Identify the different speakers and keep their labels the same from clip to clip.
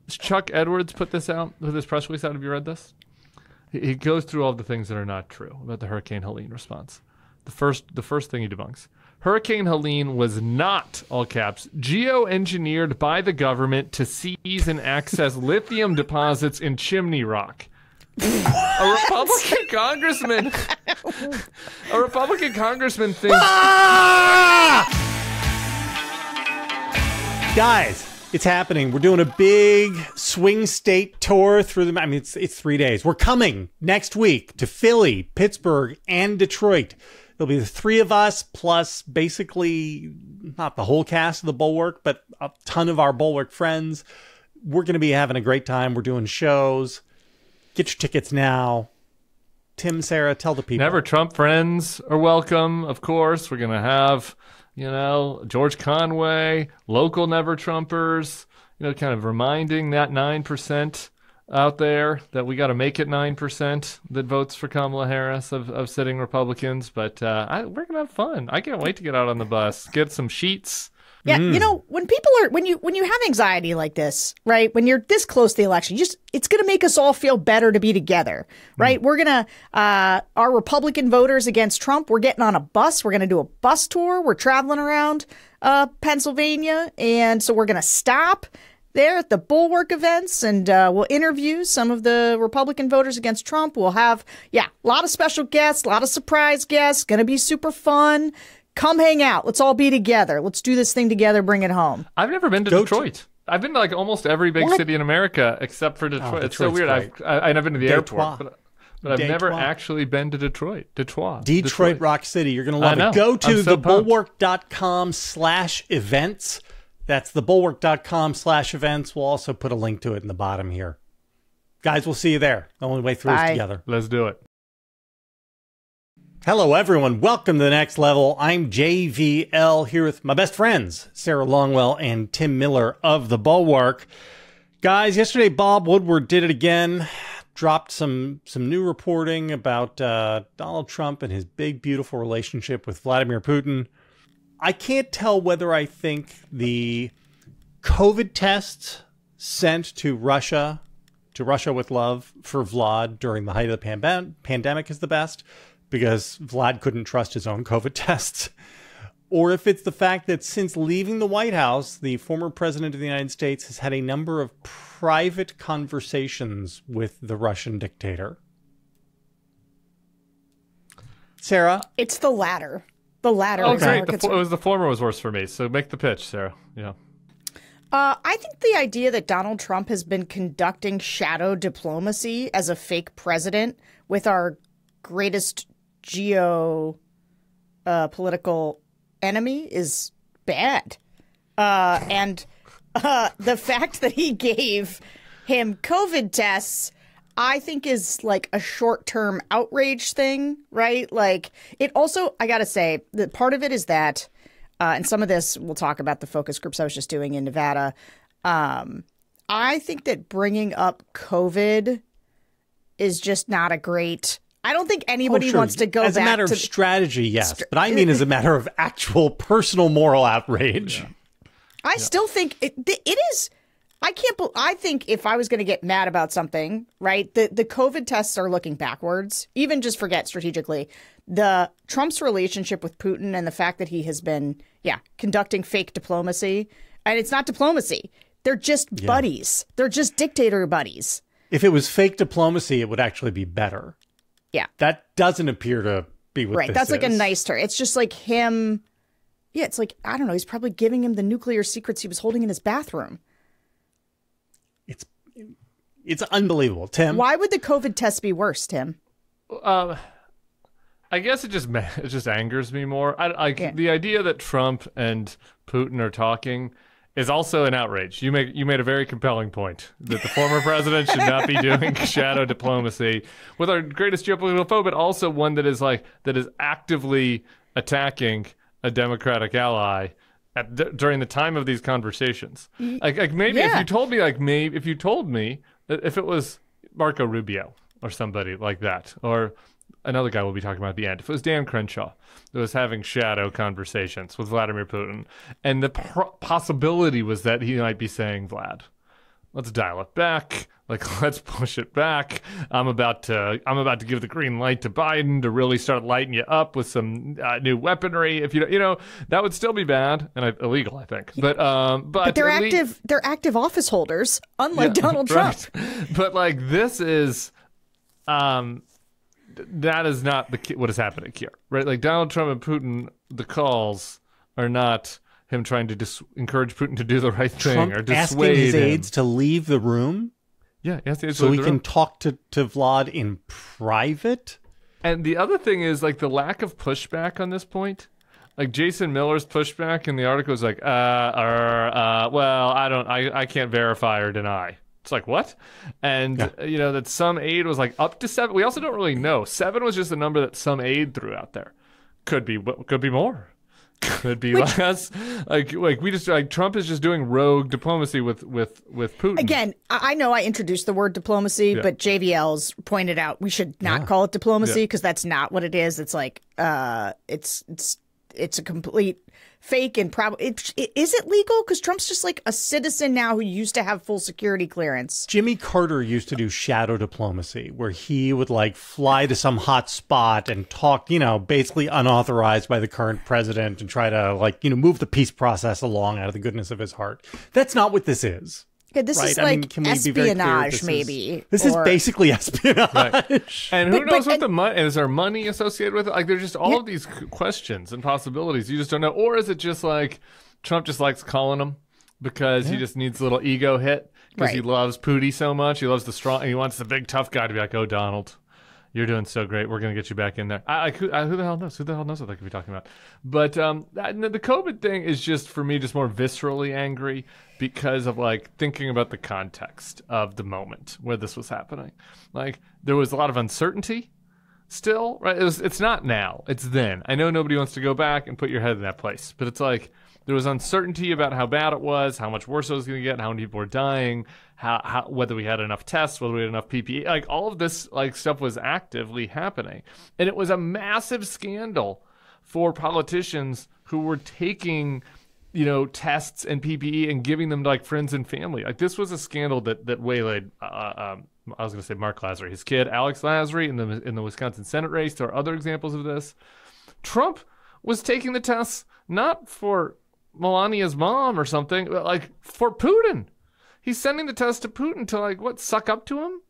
Speaker 1: Chuck Edwards put this out with his press release out. Have you read this? He goes through all the things that are not true about the Hurricane Helene response. The first thing he debunks. Hurricane Helene was not, all caps, geoengineered by the government to seize and access lithium deposits in Chimney Rock. A Republican congressman thinks...
Speaker 2: Guys, it's happening. We're doing a big swing state tour through the... I mean, it's 3 days. We're coming next week to Philly, Pittsburgh, and Detroit. There'll be the three of us, plus basically not the whole cast of the Bulwark, but a ton of our Bulwark friends. We're going to be having a great time. We're doing shows. Get your tickets now. Tim, Sarah, tell the people.
Speaker 1: Never Trump friends are welcome, of course. We're going to have, George Conway, local Never Trumpers, kind of reminding that 9% out there that we got to make it 9% that votes for Kamala Harris of sitting Republicans. But we're going to have fun. I can't wait to get out on the bus, get some sheets.
Speaker 3: Yeah, when people are when you have anxiety like this, right? When you're this close to the election, it's going to make us all feel better to be together, right? We're going to our Republican voters against Trump, we're getting on a bus, we're going to do a bus tour, we're traveling around Pennsylvania, and so we're going to stop there at the Bulwark events, and we'll interview some of the Republican voters against Trump. We'll have, a lot of special guests, a lot of surprise guests. Going to be super fun. Come hang out. Let's all be together. Let's do this thing together. Bring it home.
Speaker 1: I've never been to Detroit. I've been to like almost every big city in America except for Detroit. It's so weird. I've been to the airport, but I've never actually been to Detroit. Detroit,
Speaker 2: Rock City. You're going to love it. Go to thebulwark.com/events. That's thebulwark.com/events. We'll also put a link to it in the bottom here. Guys, we'll see you there. The only way through is together.
Speaker 1: Let's do it.
Speaker 2: Hello, everyone. Welcome to The Next Level. I'm JVL here with my best friends, Sarah Longwell and Tim Miller of The Bulwark. Guys, yesterday, Bob Woodward did it again. Dropped some new reporting about Donald Trump and his big, beautiful relationship with Vladimir Putin. I can't tell whether I think the COVID tests sent to Russia with love for Vlad during the height of the pandemic is the best, because Vlad couldn't trust his own COVID tests, or if it's the fact that since leaving the White House, the former president of the United States has had a number of private conversations with the Russian dictator. Sarah?
Speaker 3: It's the latter. The latter.
Speaker 1: Oh, great. It was the former was worse for me. So make the pitch, Sarah. Yeah.
Speaker 3: I think the idea that Donald Trump has been conducting shadow diplomacy as a fake president with our greatest political enemy is bad. And the fact that he gave him COVID tests, I think, is like a short-term outrage thing, right? Like, it also, I gotta say, that part of it is that, and some of this, we'll talk about the focus groups I was just doing in Nevada. I think that bringing up COVID is just not a great... I don't think anybody wants to go back to...
Speaker 2: As a matter of strategy, yes. But I mean as a matter of actual personal moral outrage.
Speaker 3: Yeah. I still think it is... I think if I was going to get mad about something, right, the COVID tests are looking backwards. Even just forget strategically. Trump's relationship with Putin and the fact that he has been, conducting fake diplomacy. And it's not diplomacy. They're just buddies. They're just dictator buddies.
Speaker 2: If it was fake diplomacy, it would actually be better.
Speaker 3: Yeah.
Speaker 2: That doesn't appear to be what
Speaker 3: right.
Speaker 2: this
Speaker 3: That's
Speaker 2: is.
Speaker 3: like a nice term. It's just like him. Yeah, it's like, I don't know. He's probably giving him the nuclear secrets he was holding in his bathroom.
Speaker 2: It's unbelievable, Tim.
Speaker 3: Why would the COVID test be worse, Tim?
Speaker 1: I guess it just angers me more. The idea that Trump and Putin are talking is also an outrage. You made a very compelling point that the former president should not be doing shadow diplomacy with our greatest geopolitical foe, but also one that is actively attacking a Democratic ally during the time of these conversations. Like maybe if you told me if it was Marco Rubio or somebody like that, or another guy we'll be talking about at the end, if it was Dan Crenshaw that was having shadow conversations with Vladimir Putin, and the possibility was that he might be saying Vlad, let's dial it back. Like, let's push it back. I'm about to give the green light to Biden to really start lighting you up with some new weaponry. If that would still be bad and illegal, I think. But
Speaker 3: they're active. They're active office holders, unlike Donald Trump.
Speaker 1: Right. But like, this is, that is not what is happening here, right? Like, Donald Trump and Putin, the calls are not him trying to encourage Putin to do the right thing or dissuade
Speaker 2: asking his
Speaker 1: him.
Speaker 2: aides to leave the room.
Speaker 1: Yeah,
Speaker 2: so we can talk to Vlad in private.
Speaker 1: And the other thing is, like, the lack of pushback on this point. Like, Jason Miller's pushback in the article is like, well, I can't verify or deny. It's like, what? And, that some aide was like up to 7. We also don't really know. 7 was just a number that some aide threw out there. Could be more. Could be less. Like we just Trump is just doing rogue diplomacy with Putin.
Speaker 3: Again, I know I introduced the word diplomacy, but JVL's pointed out we should not call it diplomacy because that's not what it is. It's like it's a complete fake and probably is it legal? Because Trump's just like a citizen now who used to have full security clearance.
Speaker 2: Jimmy Carter used to do shadow diplomacy where he would like fly to some hot spot and talk, basically unauthorized by the current president and try to move the peace process along out of the goodness of his heart. That's not what this is.
Speaker 3: Okay, this is like espionage, maybe.
Speaker 2: This is basically espionage.
Speaker 1: Right. And who knows what the money is? There money associated with it? Like, there's just all of these questions and possibilities. You just don't know. Or is it just like Trump just likes calling them because he just needs a little ego hit because he loves Pootie so much. He loves the strong. And he wants the big tough guy to be like, "Oh, Donald, you're doing so great. We're going to get you back in there." Who the hell knows? Who the hell knows what they could be talking about? But the COVID thing is just, for me, just more viscerally angry because of like thinking about the context of the moment where this was happening. Like, there was a lot of uncertainty still, right? It's not now. It's then. I know nobody wants to go back and put your head in that place, but it's like there was uncertainty about how bad it was, how much worse it was going to get, how many people were dying, how whether we had enough tests, whether we had enough PPE. Like, all of this like stuff was actively happening. And it was a massive scandal for politicians who were taking tests and PPE and giving them to like friends and family. Like, this was a scandal that waylaid, I was going to say Mark Lazary, his kid, Alex Lazary, in the Wisconsin Senate race. There are other examples of this. Trump was taking the tests not for Melania's mom or something, but like for Putin. He's sending the test to Putin to suck up to him.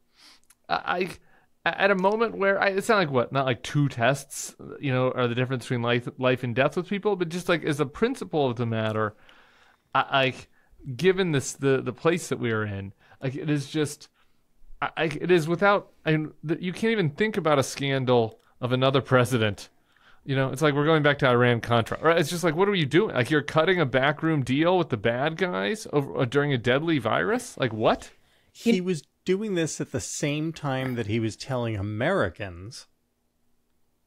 Speaker 1: At a moment where it's not like 2 tests, are the difference between life and death with people, but just like as a principle of the matter, given the place that we are in, like, it is just, it is without, you can't even think about a scandal of another president. It's like we're going back to Iran-Contra. Right? It's just like, what are you doing? Like, you're cutting a backroom deal with the bad guys during a deadly virus? Like, what?
Speaker 2: He was doing this at the same time that he was telling Americans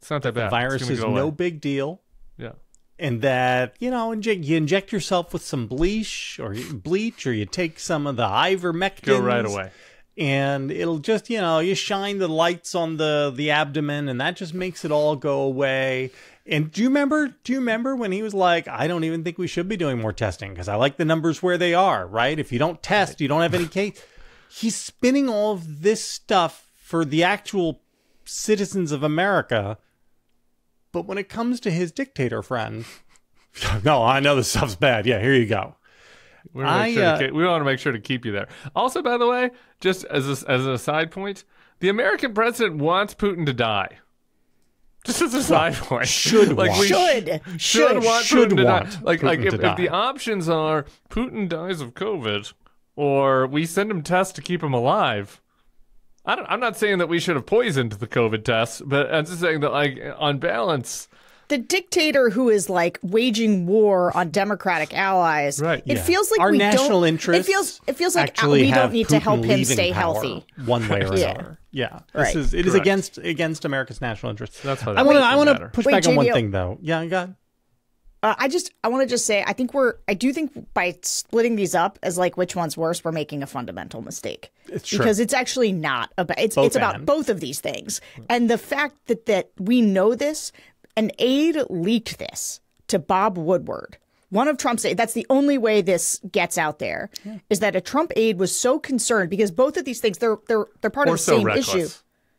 Speaker 1: it's not that bad.
Speaker 2: The virus is no big deal.
Speaker 1: Yeah.
Speaker 2: And that, you inject yourself with some bleach or you take some of the ivermectin.
Speaker 1: Go right away.
Speaker 2: And it'll just, you shine the lights on the abdomen and that just makes it all go away. And do you remember when he was like, I don't even think we should be doing more testing because I like the numbers where they are, right? If you don't test, you don't have any case. He's spinning all of this stuff for the actual citizens of America. But when it comes to his dictator friend, no, I know this stuff's bad. Yeah, here you go.
Speaker 1: We want to make sure to keep you there. Also, by the way, just as a side point, the American president wants Putin to die. Just as a side point,
Speaker 3: should want
Speaker 1: Putin to die. Like if the options are Putin dies of COVID or we send him tests to keep him alive, I'm not saying that we should have poisoned the COVID tests, but I'm just saying that, like, on balance,
Speaker 3: the dictator who is like waging war on Democratic allies,
Speaker 1: right?
Speaker 3: It feels like
Speaker 2: our national interests.
Speaker 3: It feels like we don't need to help him stay healthy,
Speaker 2: one way or another. Yeah,
Speaker 3: right.
Speaker 2: It is against America's national interests.
Speaker 1: That's how
Speaker 2: I want to push back on one thing, though. Yeah, God.
Speaker 3: I want to just say, I do think by splitting these up as like which one's worse, we're making a fundamental mistake.
Speaker 2: It's true.
Speaker 3: Because it's actually not about, it's about both of these things. And the fact that we know this, an aide leaked this to Bob Woodward, one of Trump's aide, that's the only way this gets out there, is that a Trump aide was so concerned because both of these things, they're part of the
Speaker 1: so
Speaker 3: same
Speaker 1: reckless.
Speaker 3: issue.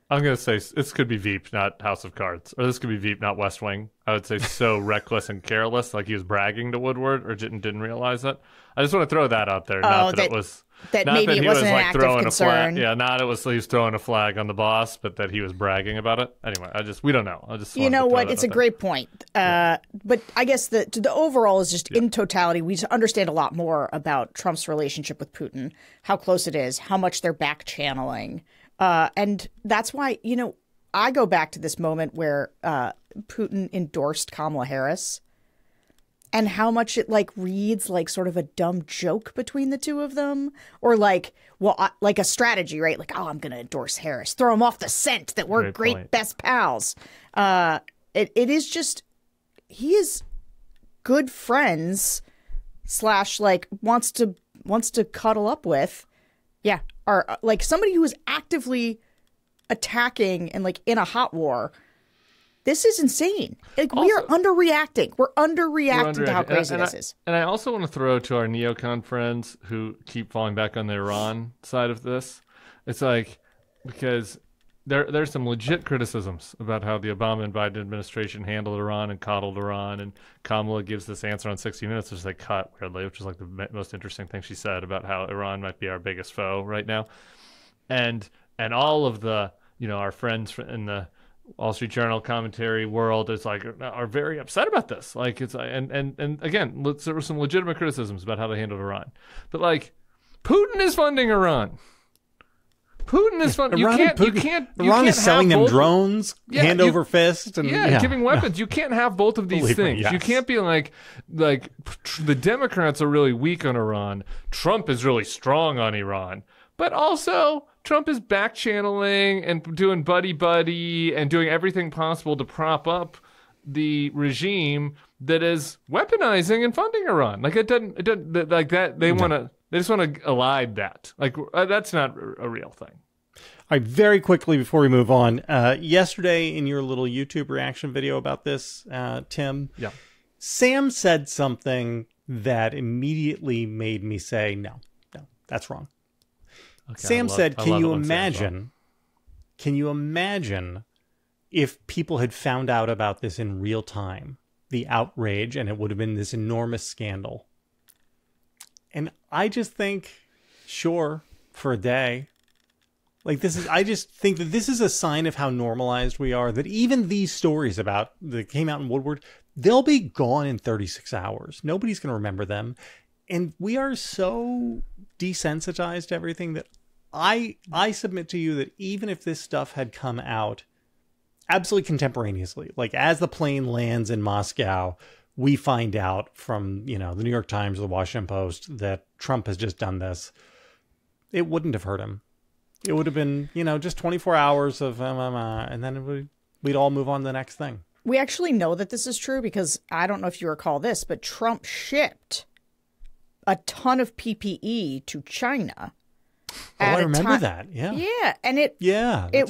Speaker 1: I'm going to say this could be Veep, not House of Cards. Or this could be Veep, not West Wing. I would say so reckless and careless, like he was bragging to Woodward or didn't realize it. I just want to throw that out there. Not that it was...
Speaker 3: That
Speaker 1: not
Speaker 3: maybe
Speaker 1: that
Speaker 3: it
Speaker 1: he
Speaker 3: wasn't
Speaker 1: was
Speaker 3: an
Speaker 1: like
Speaker 3: act of
Speaker 1: throwing a
Speaker 3: concern.
Speaker 1: flag. Yeah, not it was he was throwing a flag on the boss, but that he was bragging about it. Anyway, we don't know. I just
Speaker 3: you know what? It's a great point. But I guess the overall is just in totality, we understand a lot more about Trump's relationship with Putin, how close it is, how much they're back channeling, and that's why I go back to this moment where Putin endorsed Kamala Harris. And how much it reads like sort of a dumb joke between the two of them, or like a strategy, right? Like, oh, I'm going to endorse Harris, throw him off the scent that we're great best pals. It is just, he is good friends / wants to cuddle up with, or like somebody who is actively attacking and in a hot war. This is insane. We are underreacting. We're underreacting to how crazy this is.
Speaker 1: And I also want to throw to our neocon friends who keep falling back on the Iran side of this. It's because there's some legit criticisms about how the Obama and Biden administration handled Iran and coddled Iran. And Kamala gives this answer on 60 Minutes, which is cut weirdly, which is the most interesting thing she said about how Iran might be our biggest foe right now. And all of the, our friends in the Wall Street Journal commentary world is are very upset about this. And again, there were some legitimate criticisms about how they handled Iran, but Putin is funding Iran. Putin is funding.
Speaker 2: Iran is selling them drones, hand over fist, and
Speaker 1: giving weapons. You can't have both of these things. Yes. You can't be like the Democrats are really weak on Iran. Trump is really strong on Iran, but also Trump is back channeling and doing buddy and doing everything possible to prop up the regime that is weaponizing and funding Iran. It doesn't like that. They just want to elide that. That's not a real thing.
Speaker 2: All right, very quickly before we move on, yesterday in your little YouTube reaction video about this, Tim, Sam said something that immediately made me say, no, that's wrong. Okay, Sam said, can you imagine if people had found out about this in real time, the outrage, and it would have been this enormous scandal? And I just think, sure, for a day. I just think that this is a sign of how normalized we are, that even these stories that came out in Woodward, they'll be gone in 36 hours. Nobody's going to remember them. And we are so desensitized to everything that I submit to you that even if this stuff had come out absolutely contemporaneously, as the plane lands in Moscow, we find out from, the New York Times or the Washington Post that Trump has just done this, it wouldn't have hurt him. It would have been, just 24 hours of, and then we'd all move on to the next thing.
Speaker 3: We actually know that this is true because I don't know if you recall this, but Trump shipped a ton of PPE to China.
Speaker 2: I remember that. Yeah.
Speaker 3: Yeah. And it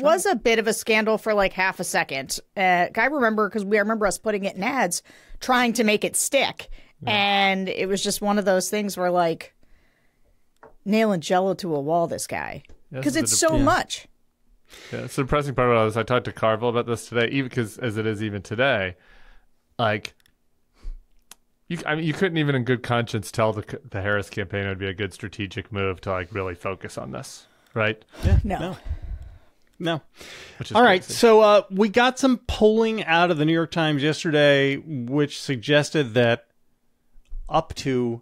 Speaker 3: was a bit of a scandal for half a second. I remember because I remember us putting it in ads trying to make it stick. Yeah. And it was just one of those things where nailing Jello to a wall, this guy. Because it's so much.
Speaker 1: Yeah. It's the depressing part about this. I talked to Carville about this today, even because as it is even today, you couldn't even in good conscience tell the Harris campaign would be a good strategic move to really focus on this, right?
Speaker 2: Yeah, no. All right, so we got some polling out of the New York Times yesterday, which suggested that up to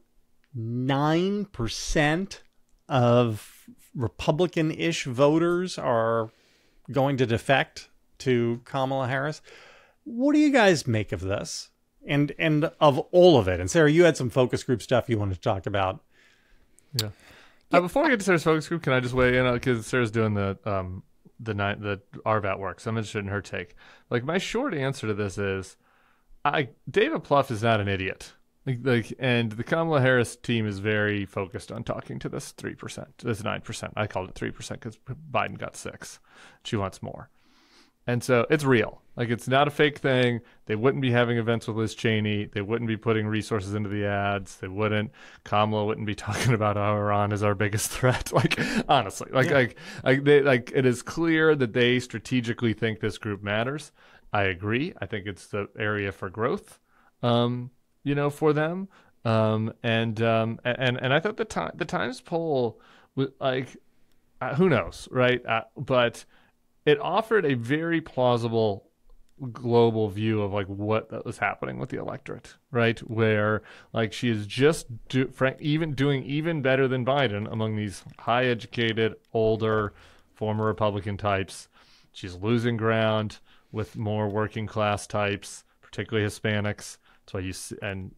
Speaker 2: 9% of Republican-ish voters are going to defect to Kamala Harris. What do you guys make of this? And of all of it. And Sarah, you had some focus group stuff you wanted to talk about.
Speaker 1: Yeah. Before we get to Sarah's focus group, can I just weigh in because Sarah's doing the RVAT work, so I'm interested in her take. My short answer to this is, David Plouffe is not an idiot. And the Kamala Harris team is very focused on talking to this 3%, this 9%. I called it 3% because Biden got 6. She wants more. And so it's real. Like, it's not a fake thing. They wouldn't be having events with Liz Cheney. They wouldn't be putting resources into the ads. Kamala wouldn't be talking about how Iran is our biggest threat. Like, honestly, it is clear that they strategically think this group matters. I agree. I think it's the area for growth, for them. And I thought the Times poll was who knows, right? But it offered a very plausible global view of what was happening with the electorate, right? Where she is just doing even better than Biden among these high educated, older, former Republican types. She's losing ground with more working class types, particularly Hispanics. That's why you see, and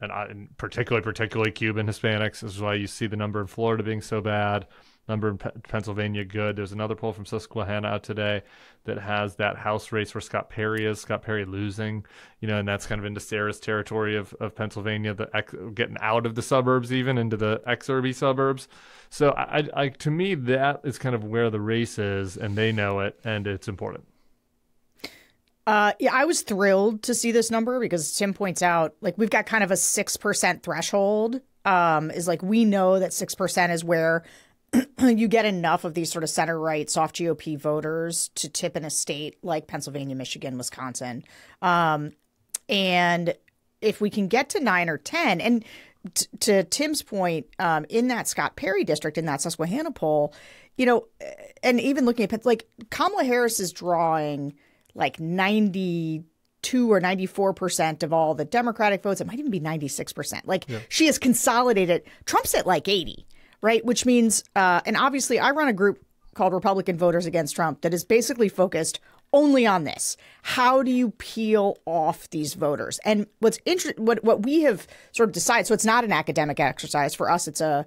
Speaker 1: particularly Cuban Hispanics. This is why you see the number in Florida being so bad. Number in Pennsylvania, good. There's another poll from Susquehanna out today that has that House race where Scott Perry losing, and that's kind of into Sarah's territory of Pennsylvania, getting out of the suburbs, even into the exurby suburbs. So I to me, that is kind of where the race is, and they know it, and it's important.
Speaker 3: I was thrilled to see this number because Tim points out, we've got kind of a 6% threshold. We know that 6% is where you get enough of these sort of center-right soft GOP voters to tip in a state like Pennsylvania, Michigan, Wisconsin. And if we can get to 9 or 10, and to Tim's point, in that Scott Perry district, in that Susquehanna poll, and even looking at Kamala Harris is drawing 92 or 94% of all the Democratic votes. It might even be 96%. She has consolidated. Trump's at 80. Right, which means, and obviously I run a group called Republican Voters Against Trump that is basically focused only on this. How do you peel off these voters? And what's interesting, what we have sort of decided, so it's not an academic exercise for us. It's a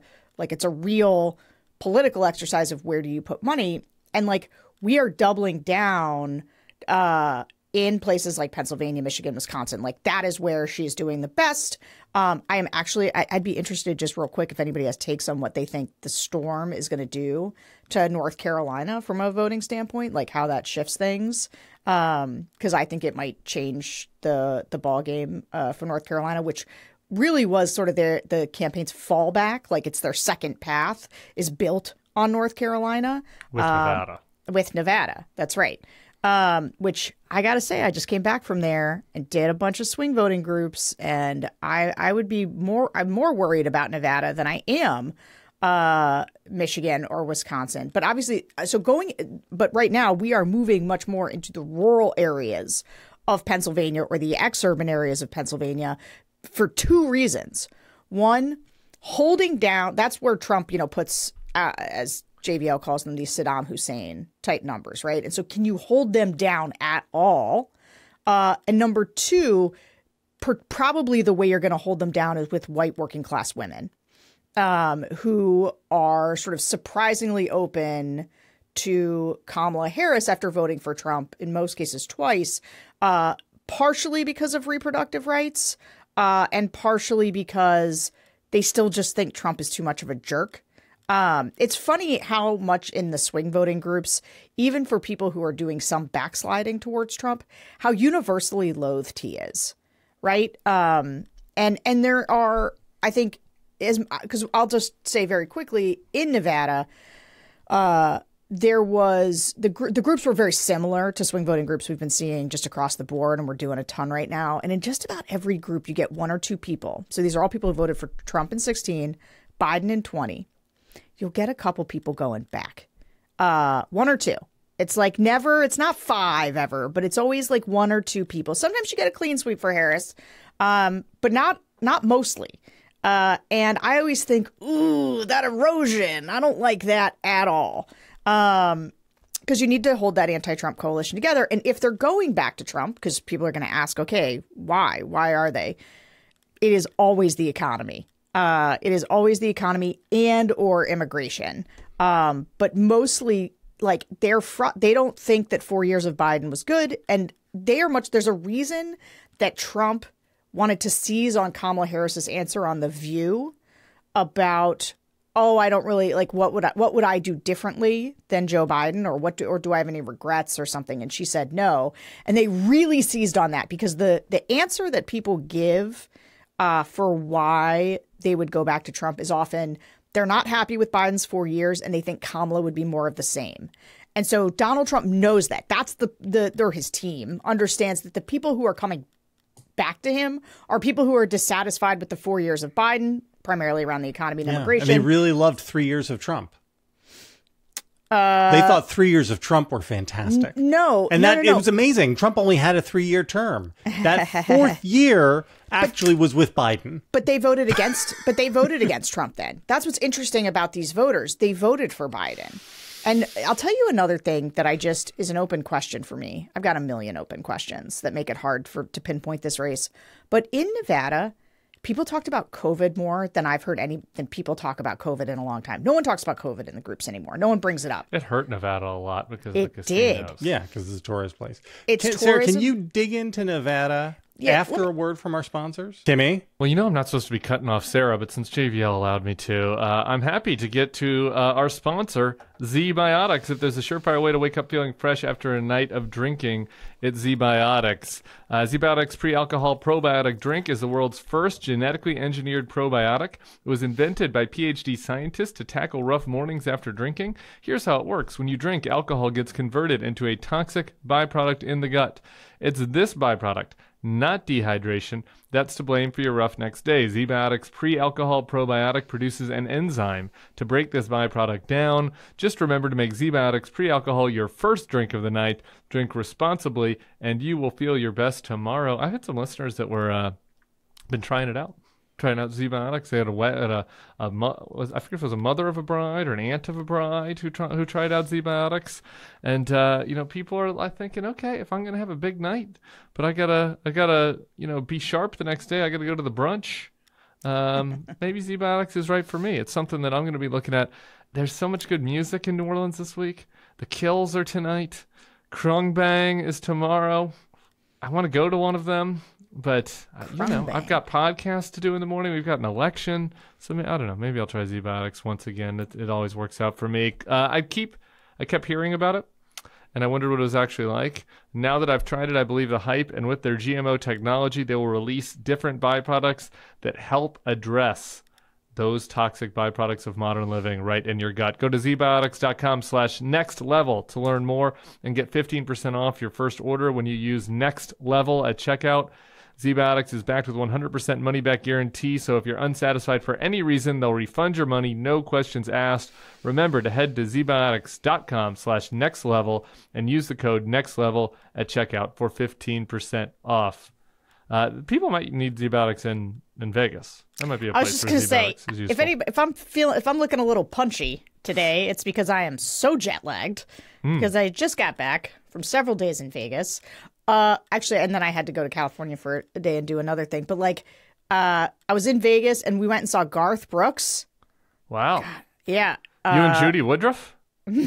Speaker 3: real political exercise of where do you put money, and we are doubling down in places like Pennsylvania, Michigan, Wisconsin. That is where she's doing the best. I'd be interested just real quick if anybody has takes on what they think the storm is going to do to North Carolina from a voting standpoint, how that shifts things. Because I think it might change the ball game for North Carolina, which really was sort of the campaign's fallback. It's their second path is built on North Carolina. With Nevada. That's right. Which I got to say, I just came back from there and did a bunch of swing voting groups, and I'm more worried about Nevada than I am Michigan or Wisconsin. But obviously, but right now we are moving much more into the rural areas of Pennsylvania or the exurban areas of Pennsylvania for two reasons. One, holding down, that's where Trump, puts, as JVL calls them, these Saddam Hussein type numbers, right? And so can you hold them down at all? And number two, probably the way you're going to hold them down is with white working class women who are sort of surprisingly open to Kamala Harris after voting for Trump, in most cases twice, partially because of reproductive rights and partially because they still just think Trump is too much of a jerk. It's funny how much in the swing voting groups, even for people who are doing some backsliding towards Trump, how universally loathed he is, right? And there are, I think, because I'll just say very quickly, in Nevada, there was the groups were very similar to swing voting groups we've been seeing just across the board, and we're doing a ton right now. And in just about every group, you get one or two people. So these are all people who voted for Trump in 2016, Biden in 2020. You'll get a couple people going back, one or two. It's never, it's not five ever, but it's always one or two people. Sometimes you get a clean sweep for Harris, but not mostly. And I always think, ooh, that erosion. I don't like that at all. Because you need to hold that anti-Trump coalition together. And if they're going back to Trump, because people are going to ask, okay, why? Why are they? It is always the economy. It is always the economy and or immigration. But mostly they don't think that 4 years of Biden was good. And there's a reason that Trump wanted to seize on Kamala Harris's answer on The View about oh, I don't really like what would I do differently than Joe Biden, or do I have any regrets or something? And she said no. And they really seized on that because the answer that people give for why they would go back to Trump is often they're not happy with Biden's 4 years and they think Kamala would be more of the same. And so Donald Trump knows that. That's or his team understands that the people who are coming back to him are people who are dissatisfied with the 4 years of Biden, primarily around the economy and immigration.
Speaker 2: And they really loved 3 years of Trump. They thought 3 years of Trump were fantastic. It was amazing. Trump only had a 3-year term. That fourth year actually was with Biden.
Speaker 3: But they voted against Trump then. That's what's interesting about these voters. They voted for Biden. And I'll tell you another thing that is an open question for me. I've got a million open questions that make it hard to pinpoint this race. But in Nevada, people talked about COVID more than I've heard than people talk about COVID in a long time. No one talks about COVID in the groups anymore. No one brings it up.
Speaker 1: It hurt Nevada a lot because of the casinos.
Speaker 3: It did.
Speaker 1: Yeah,
Speaker 2: because it's a tourist place.
Speaker 3: Sarah,
Speaker 2: can you dig into Nevada after a word from our sponsors? Timmy?
Speaker 1: Well, I'm not supposed to be cutting off Sarah, but since JVL allowed me to, I'm happy to get to our sponsor, Zbiotics. If there's a surefire way to wake up feeling fresh after a night of drinking, it's Zbiotics. Zbiotics pre-alcohol probiotic drink is the world's first genetically engineered probiotic. It was invented by PhD scientists to tackle rough mornings after drinking. Here's how it works. When you drink, alcohol gets converted into a toxic byproduct in the gut. It's this byproduct, not dehydration, that's to blame for your rough next day. Zbiotics pre-alcohol probiotic produces an enzyme to break this byproduct down. Just remember to make Zbiotics pre-alcohol your first drink of the night. Drink responsibly, and you will feel your best tomorrow. I've had some listeners that were been trying it out. Trying out Zbiotics. They had I forget if it was a mother of a bride or an aunt of a bride who tried out Zbiotics, and people are thinking, okay, if I'm gonna have a big night, but I gotta be sharp the next day. I gotta go to the brunch. Maybe Zbiotics is right for me. It's something that I'm gonna be looking at. There's so much good music in New Orleans this week. The Kills are tonight. Krung Bang is tomorrow. I want to go to one of them. But, I've got podcasts to do in the morning. We've got an election. So, I don't know. Maybe I'll try Zbiotics once again. It always works out for me. I kept hearing about it, and I wondered what it was actually like. Now that I've tried it, I believe the hype. And with their GMO technology, they will release different byproducts that help address those toxic byproducts of modern living right in your gut. Go to zbiotics.com/nextlevel to learn more and get 15% off your first order when you use Next Level at checkout. Zbiotics is backed with 100% money-back guarantee, so if you're unsatisfied for any reason, they'll refund your money, no questions asked. Remember to head to zbiotics.com/nextlevel and use the code NEXTLEVEL at checkout for 15% off. People might need Zbiotics in Vegas. That might be a place where Zbiotics is useful.
Speaker 3: If I'm looking a little punchy today, it's because I am so jet lagged because I just got back from several days in Vegas. Actually, and then I had to go to California for a day and do another thing. But I was in Vegas and we went and saw Garth Brooks.
Speaker 1: Wow.
Speaker 3: God, yeah.
Speaker 1: You and Judy Woodruff?
Speaker 3: No,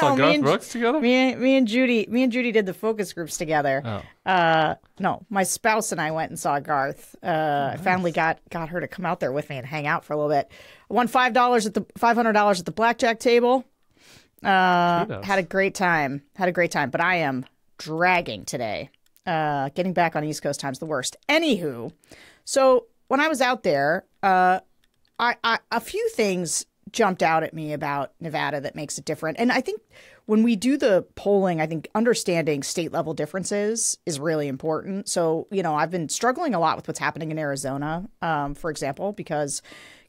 Speaker 1: saw Garth Brooks together?
Speaker 3: Me and Judy did the focus groups together. Oh. No, my spouse and I went and saw Garth. Nice. I finally got her to come out there with me and hang out for a little bit. I won $500 at the blackjack table. Had a great time. But I am dragging today. Getting back on East Coast time's the worst. Anywho, so when I was out there, a few things jumped out at me about Nevada that makes it different. And I think when we do the polling, I think understanding state level differences is really important. So, I've been struggling a lot with what's happening in Arizona, for example, because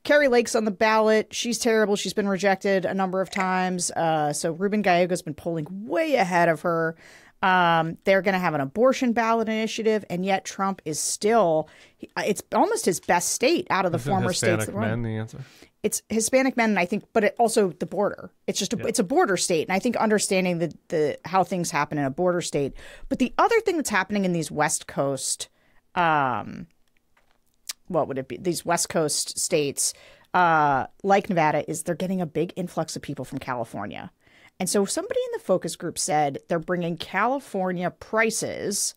Speaker 3: Carrie Lake's on the ballot. She's terrible. She's been rejected a number of times. So Ruben Gallego's been polling way ahead of her. They're going to have an abortion ballot initiative, and yet Trump is still, it's almost his best state out of the former states that run.
Speaker 1: The answer?
Speaker 3: It's Hispanic men, and I think, but also the border. It's just it's a border state, and I think understanding the how things happen in a border state. But the other thing that's happening in these West Coast, what would it be? These West Coast states, like Nevada, is they're getting a big influx of people from California. And so somebody in the focus group said they're bringing California prices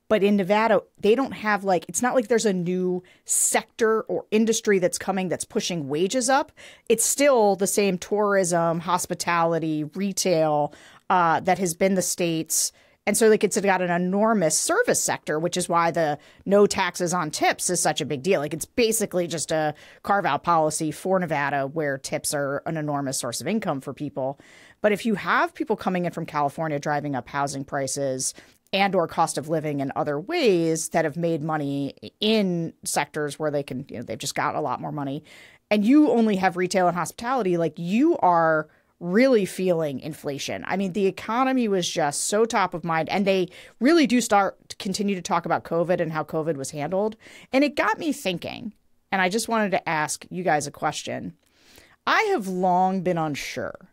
Speaker 3: But in Nevada, they don't have it's not like there's a new sector or industry that's coming that's pushing wages up. It's still the same tourism, hospitality, retail that has been the state's. And so it's got an enormous service sector, which is why the no taxes on tips is such a big deal. It's basically just a carve out policy for Nevada where tips are an enormous source of income for people. But if you have people coming in from California driving up housing prices and or cost of living in other ways that have made money in sectors where they can, they've just got a lot more money, and you only have retail and hospitality, you are really feeling inflation. I mean, the economy was just so top of mind, and they really do continue to talk about COVID and how COVID was handled. And it got me thinking, and I just wanted to ask you guys a question. I have long been unsure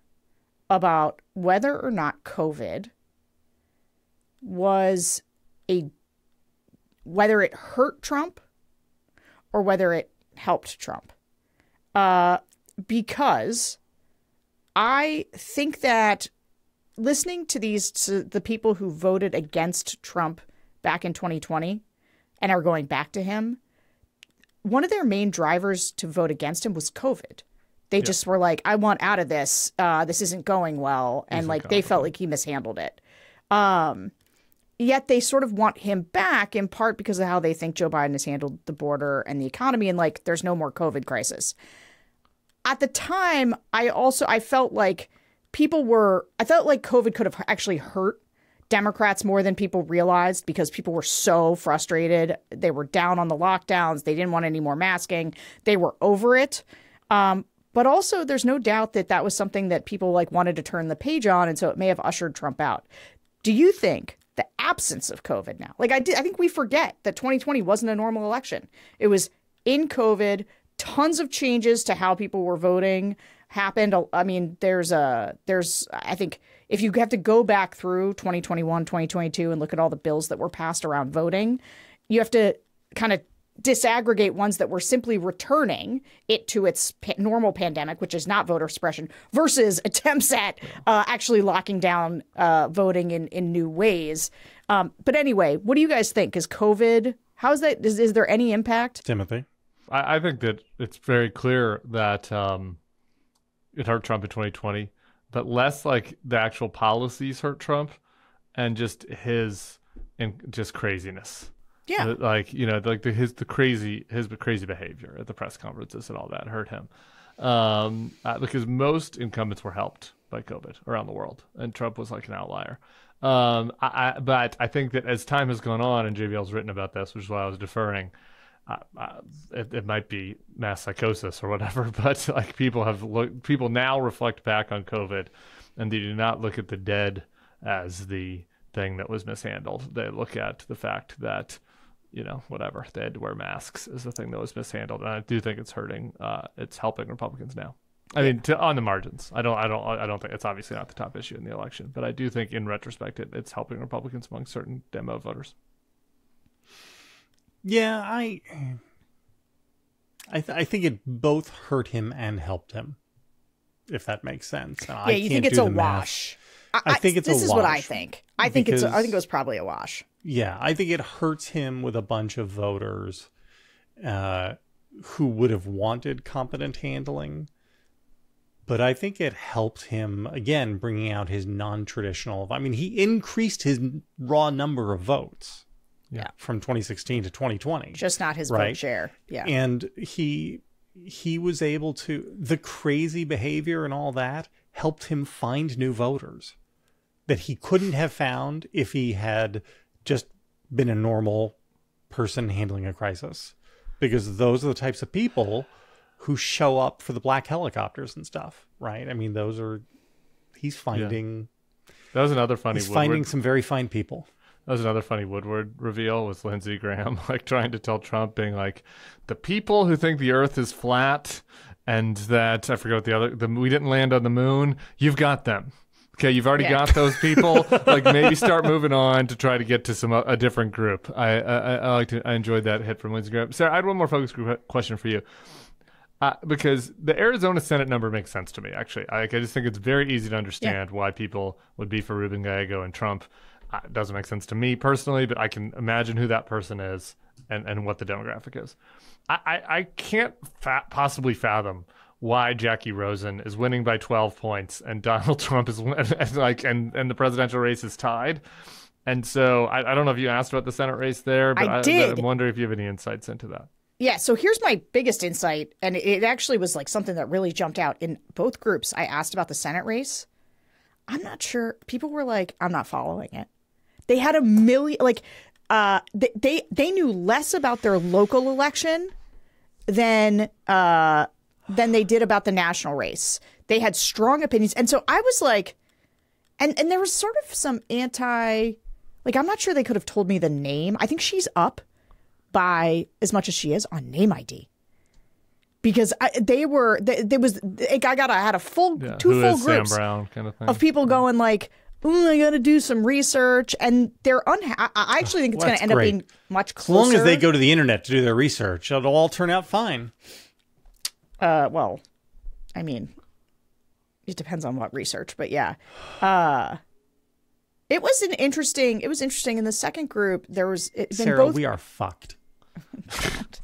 Speaker 3: about whether or not COVID whether it hurt Trump or whether it helped Trump. Because I think that listening to the people who voted against Trump back in 2020 and are going back to him, one of their main drivers to vote against him was COVID. They just were like, I want out of this. This isn't going well. And they felt like he mishandled it. Yet they sort of want him back in part because of how they think Joe Biden has handled the border and the economy, and there's no more COVID crisis. At the time, I felt like COVID could have actually hurt Democrats more than people realized because people were so frustrated. They were down on the lockdowns. They didn't want any more masking. They were over it. But also, there's no doubt that was something that people wanted to turn the page on, and so it may have ushered Trump out. Do you think the absence of COVID now, I think we forget that 2020 wasn't a normal election. It was in COVID. Tons of changes to how people were voting happened. I mean, I think if you have to go back through 2021, 2022 and look at all the bills that were passed around voting, you have to kind of disaggregate ones that were simply returning it to its normal pandemic, which is not voter suppression, versus attempts at actually locking down voting in new ways. But anyway, what do you guys think? Is COVID, how is that? Is there any impact?
Speaker 2: Timothy?
Speaker 1: I think that it's very clear that it hurt Trump in 2020, but less the actual policies hurt Trump and just his craziness.
Speaker 3: Yeah.
Speaker 1: His crazy behavior at the press conferences and all that hurt him. Because most incumbents were helped by COVID around the world, and Trump was an outlier. But I think that as time has gone on, and JVL's written about this, which is why I was deferring, it might be mass psychosis or whatever, but people now reflect back on COVID, and they do not look at the dead as the thing that was mishandled. They look at the fact that whatever, they had to wear masks is the thing that was mishandled, and I do think it's hurting. It's helping Republicans now. I mean, on the margins. I don't think it's obviously not the top issue in the election, but I do think in retrospect it's helping Republicans among certain demo voters.
Speaker 2: Yeah, I think it both hurt him and helped him, if that makes sense.
Speaker 3: Yeah, you think it's a wash.
Speaker 2: I think it's a wash. This is
Speaker 3: what I think. I think it was probably a wash.
Speaker 2: Yeah, I think it hurts him with a bunch of voters who would have wanted competent handling. But I think it helped him, again, bringing out his non-traditional... I mean, he increased his raw number of votes.
Speaker 3: Yeah,
Speaker 2: from 2016 to 2020.
Speaker 3: Just not his vote share. Yeah.
Speaker 2: And he was able to... The crazy behavior and all that helped him find new voters that he couldn't have found if he had just been a normal person handling a crisis. Because those are the types of people who show up for the black helicopters and stuff, right? I mean, he's finding...
Speaker 1: That was another funny...
Speaker 2: He's finding some very fine people.
Speaker 1: That was another funny Woodward reveal with Lindsey Graham, trying to tell Trump, being the people who think the earth is flat and that, I forget what we didn't land on the moon, you've got them. Okay, you've already got those people. Maybe start moving on to try to get to a different group. I enjoyed that hit from Lindsey Graham. Sarah, I had one more focus group question for you. Because the Arizona Senate number makes sense to me, actually. I just think it's very easy to understand why people would be for Ruben Gallego and Trump. It doesn't make sense to me personally, but I can imagine who that person is and what the demographic is. I can't possibly fathom why Jackie Rosen is winning by 12 points and Donald Trump is like and the presidential race is tied. And so I don't know if you asked about the Senate race there, but
Speaker 3: I did.
Speaker 1: I wonder if you have any insights into that.
Speaker 3: Yeah, so here's my biggest insight, and it actually was like something that really jumped out in both groups. I asked about the Senate race. I'm not sure. People were like, I'm not following it. They had a million, like, they knew less about their local election than they did about the national race. They had strong opinions. And so I was like, and there was sort of some like, I'm not sure they could have told me the name. I think she's up by as much as she is on name ID. Because I had a full, two full groups
Speaker 1: Sam Brown kind of thing
Speaker 3: of people going like, "Ooh, I got to do some research," and they're I actually think it's going to end up being much closer.
Speaker 2: As long as they go to the internet to do their research, it'll all turn out fine.
Speaker 3: Well, I mean, it depends on what research, but yeah, it was interesting in the second group. There was
Speaker 2: Sarah, we are fucked.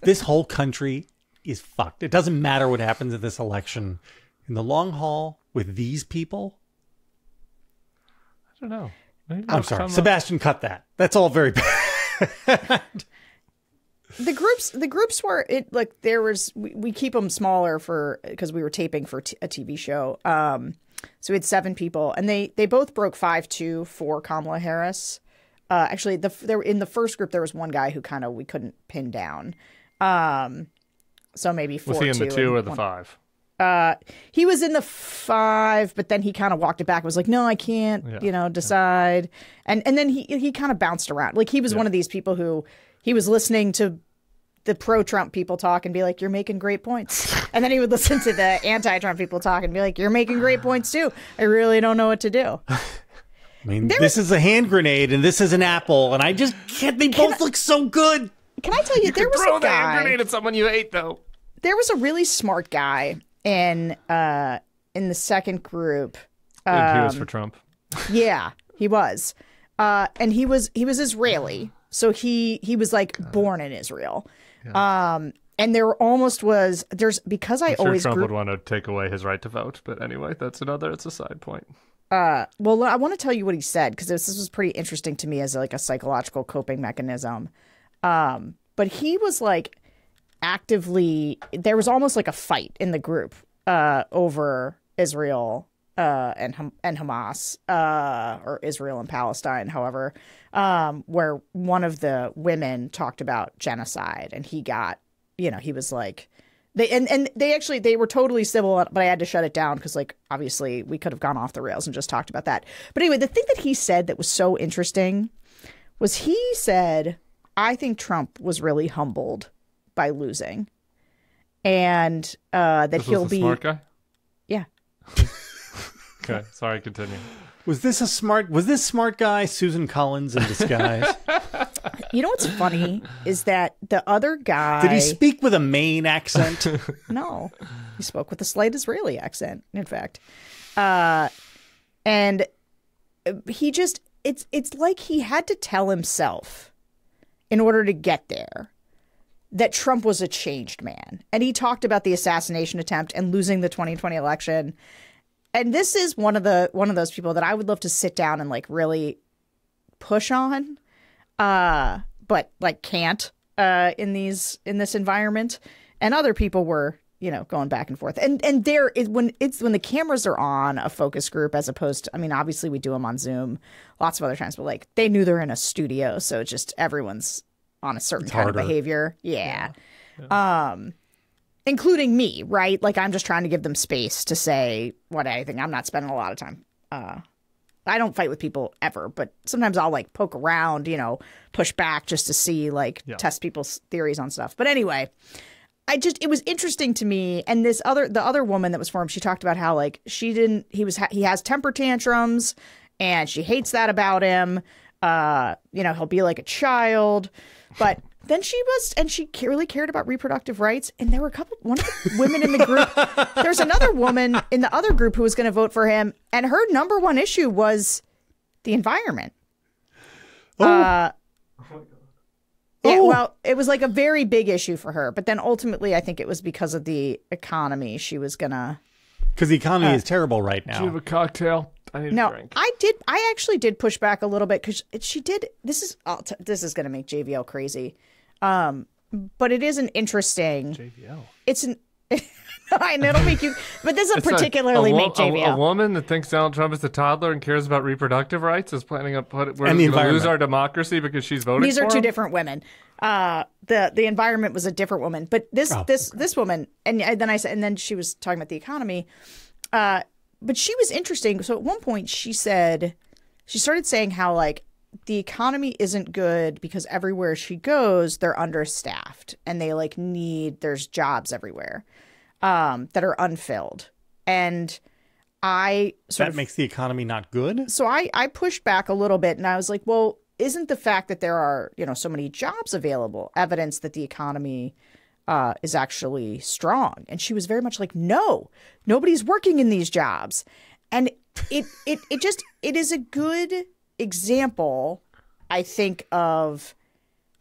Speaker 2: This whole country is fucked. It doesn't matter what happens in this election. In the long haul, with these people,
Speaker 1: I don't know.
Speaker 2: I'm sorry, Sebastian, cut that. That's all very bad.
Speaker 3: The groups were we keep them smaller because we were taping for a TV show. So we had 7 people, and they both broke 5-2 for Kamala Harris. Actually, in the first group there was one guy who we couldn't pin down. So maybe 4-2.
Speaker 1: Was he in the 2 or the 5?
Speaker 3: He was in the 5, but then he kind of walked it back. Was like, no, I can't, decide. And then he kind of bounced around. Like he was one of these people who he was listening to the pro-Trump people talk and be like, you're making great points. And then he would listen to the anti-Trump people talk and be like, you're making great points too. I really don't know what to do.
Speaker 2: I mean, this is a hand grenade and this is an apple, and I just can't. They both look so good.
Speaker 3: Can I tell you, there was a guy.
Speaker 1: Throw the hand grenade at someone you hate, though.
Speaker 3: There was a really smart guy in the second group.
Speaker 1: He was for Trump.
Speaker 3: Yeah, he was, and he was Israeli, so he was like born in Israel. Yeah. And there almost was because I always
Speaker 1: Trump would want to take away his right to vote, but anyway, it's a side point.
Speaker 3: Well, I want to tell you what he said because this was pretty interesting to me as like a psychological coping mechanism. But he was like actively, there was almost like a fight in the group over Israel and Hamas, or Israel and Palestine, however, where one of the women talked about genocide, and he got, he was like, they were totally civil, but I had to shut it down because, like, obviously we could have gone off the rails and just talked about that. But anyway, the thing that he said that was so interesting was he said, I think Trump was really humbled by losing, and that he'll be
Speaker 1: smart guy.
Speaker 3: Yeah.
Speaker 1: Okay, sorry, continue.
Speaker 2: Was this smart guy Susan Collins in disguise?
Speaker 3: You know what's funny is that the other guy...
Speaker 2: Did he speak with a Maine accent?
Speaker 3: No, he spoke with a slight Israeli accent, in fact. And he just... It's like he had to tell himself, in order to get there, that Trump was a changed man. And he talked about the assassination attempt and losing the 2020 election. And this is one of those people that I would love to sit down and like really push on, but like can't in this environment. And other people were, going back and forth. And there is when the cameras are on a focus group, as opposed to, I mean, obviously we do them on Zoom lots of other times, but like they knew they're in a studio, so it's just everyone's on a certain kind of behavior. Yeah. Including me, right? Like, I'm just trying to give them space to say what I think. I'm not spending a lot of time. I don't fight with people ever, but sometimes I'll like poke around, push back just to see, like, test people's theories on stuff. But anyway, it was interesting to me. And the other woman that was for him, she talked about how like he has temper tantrums and she hates that about him. He'll be like a child, but then she really cared about reproductive rights. And there were one of the women in the group, there's another woman in the other group who was going to vote for him. And her number one issue was the environment. Yeah, well, it was like a very big issue for her. But then ultimately, I think it was because of the economy. She was going to...
Speaker 2: Because the economy is terrible right now.
Speaker 1: Do you have a cocktail? I need a drink.
Speaker 3: I actually did push back a little bit because she did. This is going to make JVL crazy. But it is an interesting...
Speaker 1: JVL?
Speaker 3: It's an... And it'll make you... But this will particularly make JVL.
Speaker 1: A woman that thinks Donald Trump is a toddler and cares about reproductive rights is planning on we're going to lose our democracy because she's voting
Speaker 3: These
Speaker 1: for
Speaker 3: are two
Speaker 1: him?
Speaker 3: Different women. The environment was a different woman. But this woman... And then she was talking about the economy. But she was interesting. So at one point she started saying how like the economy isn't good because everywhere she goes, they're understaffed and they like there's jobs everywhere that are unfilled. And that
Speaker 2: makes the economy not good.
Speaker 3: So I pushed back a little bit and I was like, well, isn't the fact that there are, so many jobs available evidence that the economy is actually strong? And she was very much like, no, nobody's working in these jobs. And it is a good example, I think, of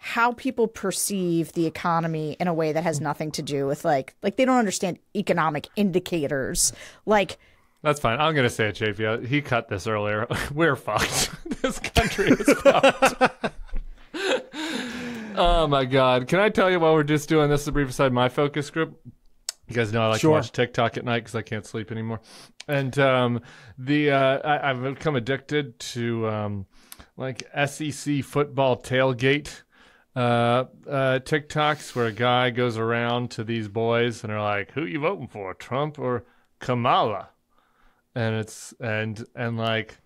Speaker 3: how people perceive the economy in a way that has nothing to do with like they don't understand economic indicators. Like,
Speaker 1: that's fine. I'm going to say it, JP. He cut this earlier. We're fucked. This country is fucked. Oh my God. Can I tell you while we're just doing this, a brief aside, my focus group? You guys know I like to watch TikTok at night because I can't sleep anymore. And I've become addicted to like SEC football tailgate TikToks where a guy goes around to these boys and they're like, who you voting for, Trump or Kamala? And it's and like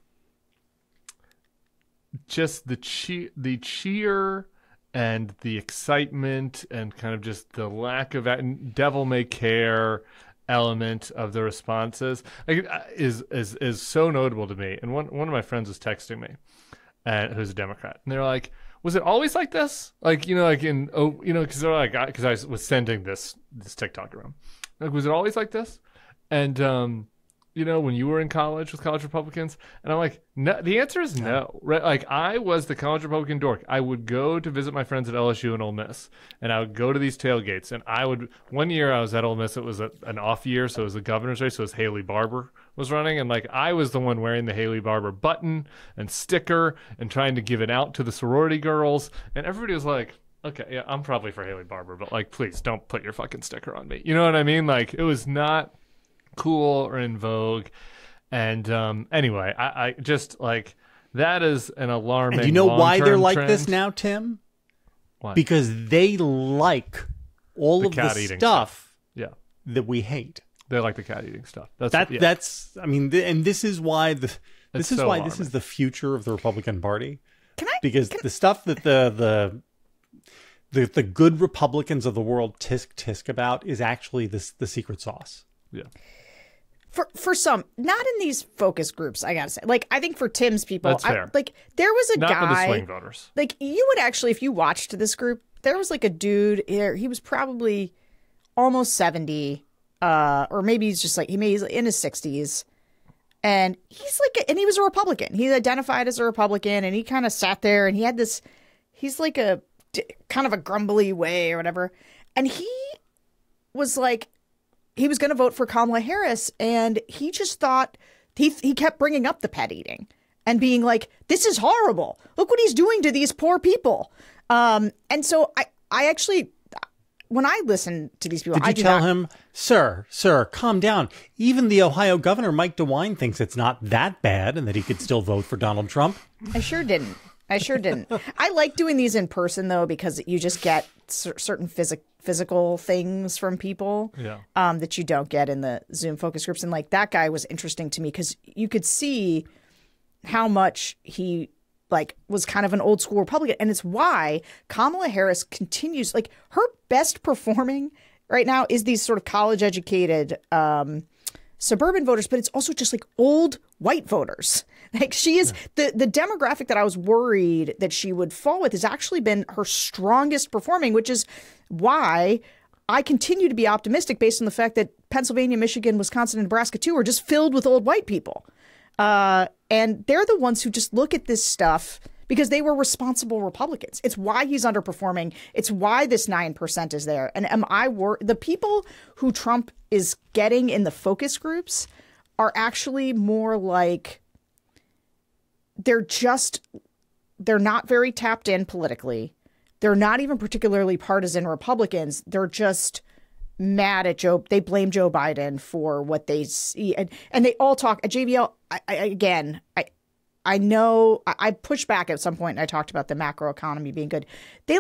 Speaker 1: just the cheer and the excitement and kind of just the lack of devil may care element of the responses is so notable to me. And one of my friends was texting me, who's a Democrat, and they're like, "Was it always like this? Like because they're like, because I was sending this TikTok around, like, was it always like this?" And when you were in college with college Republicans? And I'm like, no, the answer is no, right? Like, I was the college Republican dork. I would go to visit my friends at LSU and Ole Miss, and I would go to these tailgates, and one year I was at Ole Miss, it was an off year, so it was a governor's race, so it was Haley Barbour was running, and like, I was the one wearing the Haley Barbour button and sticker and trying to give it out to the sorority girls, and everybody was like, okay, yeah, I'm probably for Haley Barbour, but like, please don't put your fucking sticker on me. You know what I mean? Like, it was not cool or in vogue. And anyway, I just like, that is an alarming.
Speaker 2: And you know why they're like
Speaker 1: trend.
Speaker 2: this now, Tim?
Speaker 1: Why?
Speaker 2: Because they like all of the stuff that we hate.
Speaker 1: They like the cat eating stuff. That's
Speaker 2: I mean, and this is why this is the future of the Republican Party. Because the stuff that the good Republicans of the world tisk about is actually the secret sauce.
Speaker 1: Yeah.
Speaker 3: For some, not in these focus groups, I gotta say. Like, I think for Tim's people,
Speaker 1: that's fair.
Speaker 3: There was a
Speaker 1: not
Speaker 3: guy.
Speaker 1: Not for the swing voters.
Speaker 3: Like, you would actually, if you watched this group, there was like a dude here. He was probably almost 70, or maybe he's just like he's in his 60s, and and he was a Republican. He identified as a Republican, and he kind of sat there, and he had this. He's like a kind of a grumbly way or whatever, and he was like. He was going to vote for Kamala Harris, and he just thought he kept bringing up the pet eating and being like, "This is horrible. Look what he's doing to these poor people." And so I actually, when I listen to these people,
Speaker 2: did you tell him, "Sir, calm down. Even the Ohio governor, Mike DeWine, thinks it's not that bad, and that he could still vote for Donald Trump"?
Speaker 3: I sure didn't. I like doing these in person though, because you just get certain physical things from people that you don't get in the Zoom focus groups. And like, that guy was interesting to me because you could see how much he like was kind of an old school Republican. And it's why Kamala Harris continues, like, her best performing right now is these sort of college educated suburban voters, but it's also just like old white voters. Like, she is the demographic that I was worried that she would fall with has actually been her strongest performing, which is why I continue to be optimistic based on the fact that Pennsylvania, Michigan, Wisconsin, and Nebraska too are just filled with old white people. And they're the ones who just look at this stuff because they were responsible Republicans. It's why he's underperforming. It's why this 9% is there. And the people who Trump is getting in the focus groups are actually more like they're not very tapped in politically. They're not even particularly partisan Republicans. They're just mad at Joe. They blame Joe Biden for what they see. And they all talk at JVL. I know I pushed back at some point and I talked about the macroeconomy being good. They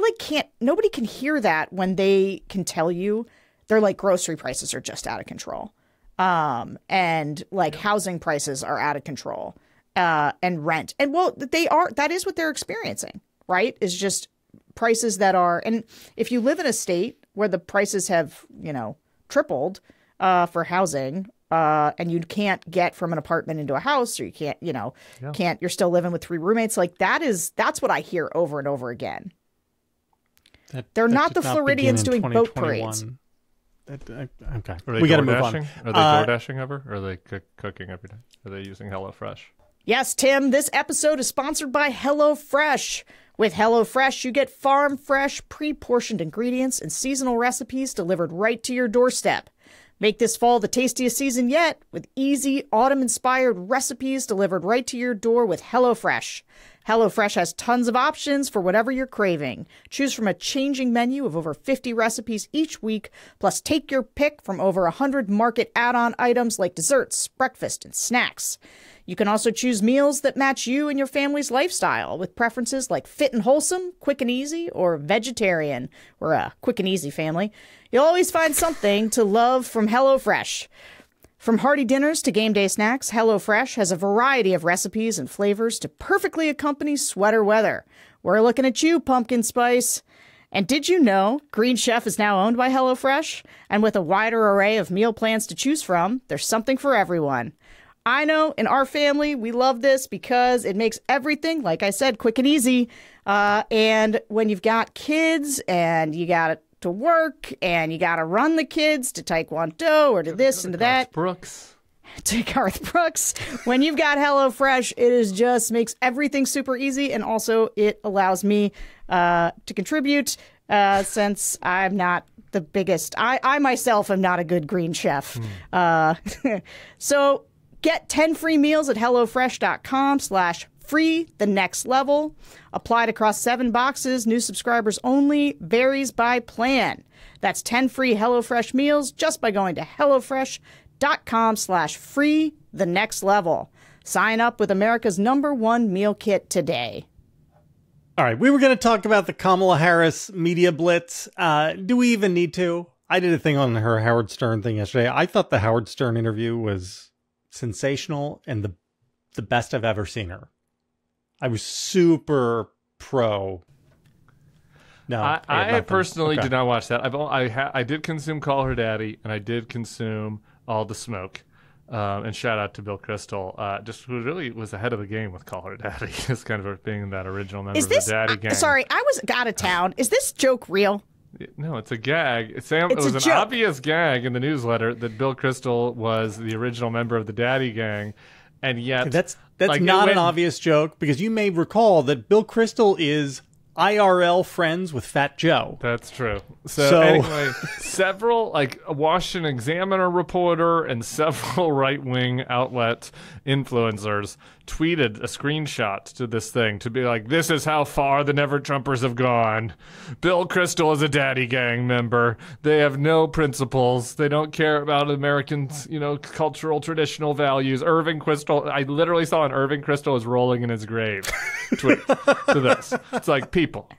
Speaker 3: nobody can hear that when they can tell you they're like grocery prices are just out of control. And like housing prices are out of control, and rent. And that is what they're experiencing, right? Is just prices that are, and if you live in a state where the prices have, tripled, for housing, and you can't get from an apartment into a house, or you can't, you're still living with 3 roommates. Like that's what I hear over and over again. They're not the Floridians doing boat parades.
Speaker 2: Okay,
Speaker 1: we
Speaker 2: got to move on.
Speaker 1: Are they door dashing ever? Or are they cooking every day? Are they using HelloFresh?
Speaker 3: Yes, Tim. This episode is sponsored by HelloFresh. With HelloFresh, you get farm fresh, pre-portioned ingredients and seasonal recipes delivered right to your doorstep. Make this fall the tastiest season yet with easy, autumn-inspired recipes delivered right to your door with HelloFresh. HelloFresh has tons of options for whatever you're craving. Choose from a changing menu of over 50 recipes each week, plus take your pick from over 100 market add-on items like desserts, breakfast, and snacks. You can also choose meals that match you and your family's lifestyle with preferences like fit and wholesome, quick and easy, or vegetarian. We're a quick and easy family. You'll always find something to love from HelloFresh. From hearty dinners to game day snacks, HelloFresh has a variety of recipes and flavors to perfectly accompany sweater weather. We're looking at you, pumpkin spice. And did you know Green Chef is now owned by HelloFresh? And with a wider array of meal plans to choose from, there's something for everyone. I know in our family, we love this because it makes everything, like I said, quick and easy. And when you've got kids and you got to work and you got to run the kids to Taekwondo or to this and to that. To Garth Brooks. When you've got HelloFresh, it is just makes everything super easy. And also it allows me to contribute since I'm not the biggest. I myself am not a good Green Chef. So get 10 free meals at HelloFresh.com/free the next level. Applied across 7 boxes. New subscribers only. Varies by plan. That's 10 free HelloFresh meals just by going to HelloFresh.com/free the next level. Sign up with America's #1 meal kit today.
Speaker 2: All right, we were going to talk about the Kamala Harris media blitz. Do we even need to? I did a thing on her Howard Stern thing yesterday. I thought the Howard Stern interview was sensational and the best I've ever seen her. I was super pro. No,
Speaker 1: I personally did not watch that. I did consume Call Her Daddy, and I did consume All the Smoke. And shout out to Bill Kristol, just who really was ahead of the game with Call Her Daddy, as kind of being that original member of the Daddy gang.
Speaker 3: Sorry, I was out of town. Is this joke real?
Speaker 1: No, it's a gag. It was an obvious gag in the newsletter that Bill Kristol was the original member of the Daddy gang, and yet
Speaker 2: that's not an obvious joke, because you may recall that Bill Kristol is IRL friends with Fat Joe.
Speaker 1: That's true. So anyway, several a Washington Examiner reporter and several right-wing outlet influencers tweeted a screenshot to this thing to be like, this is how far the Never Trumpers have gone. Bill Kristol is a Daddy gang member. They have no principles. They don't care about Americans, cultural traditional values. Irving Kristol, I literally saw an Irving Kristol is rolling in his grave tweet to this. It's like, people,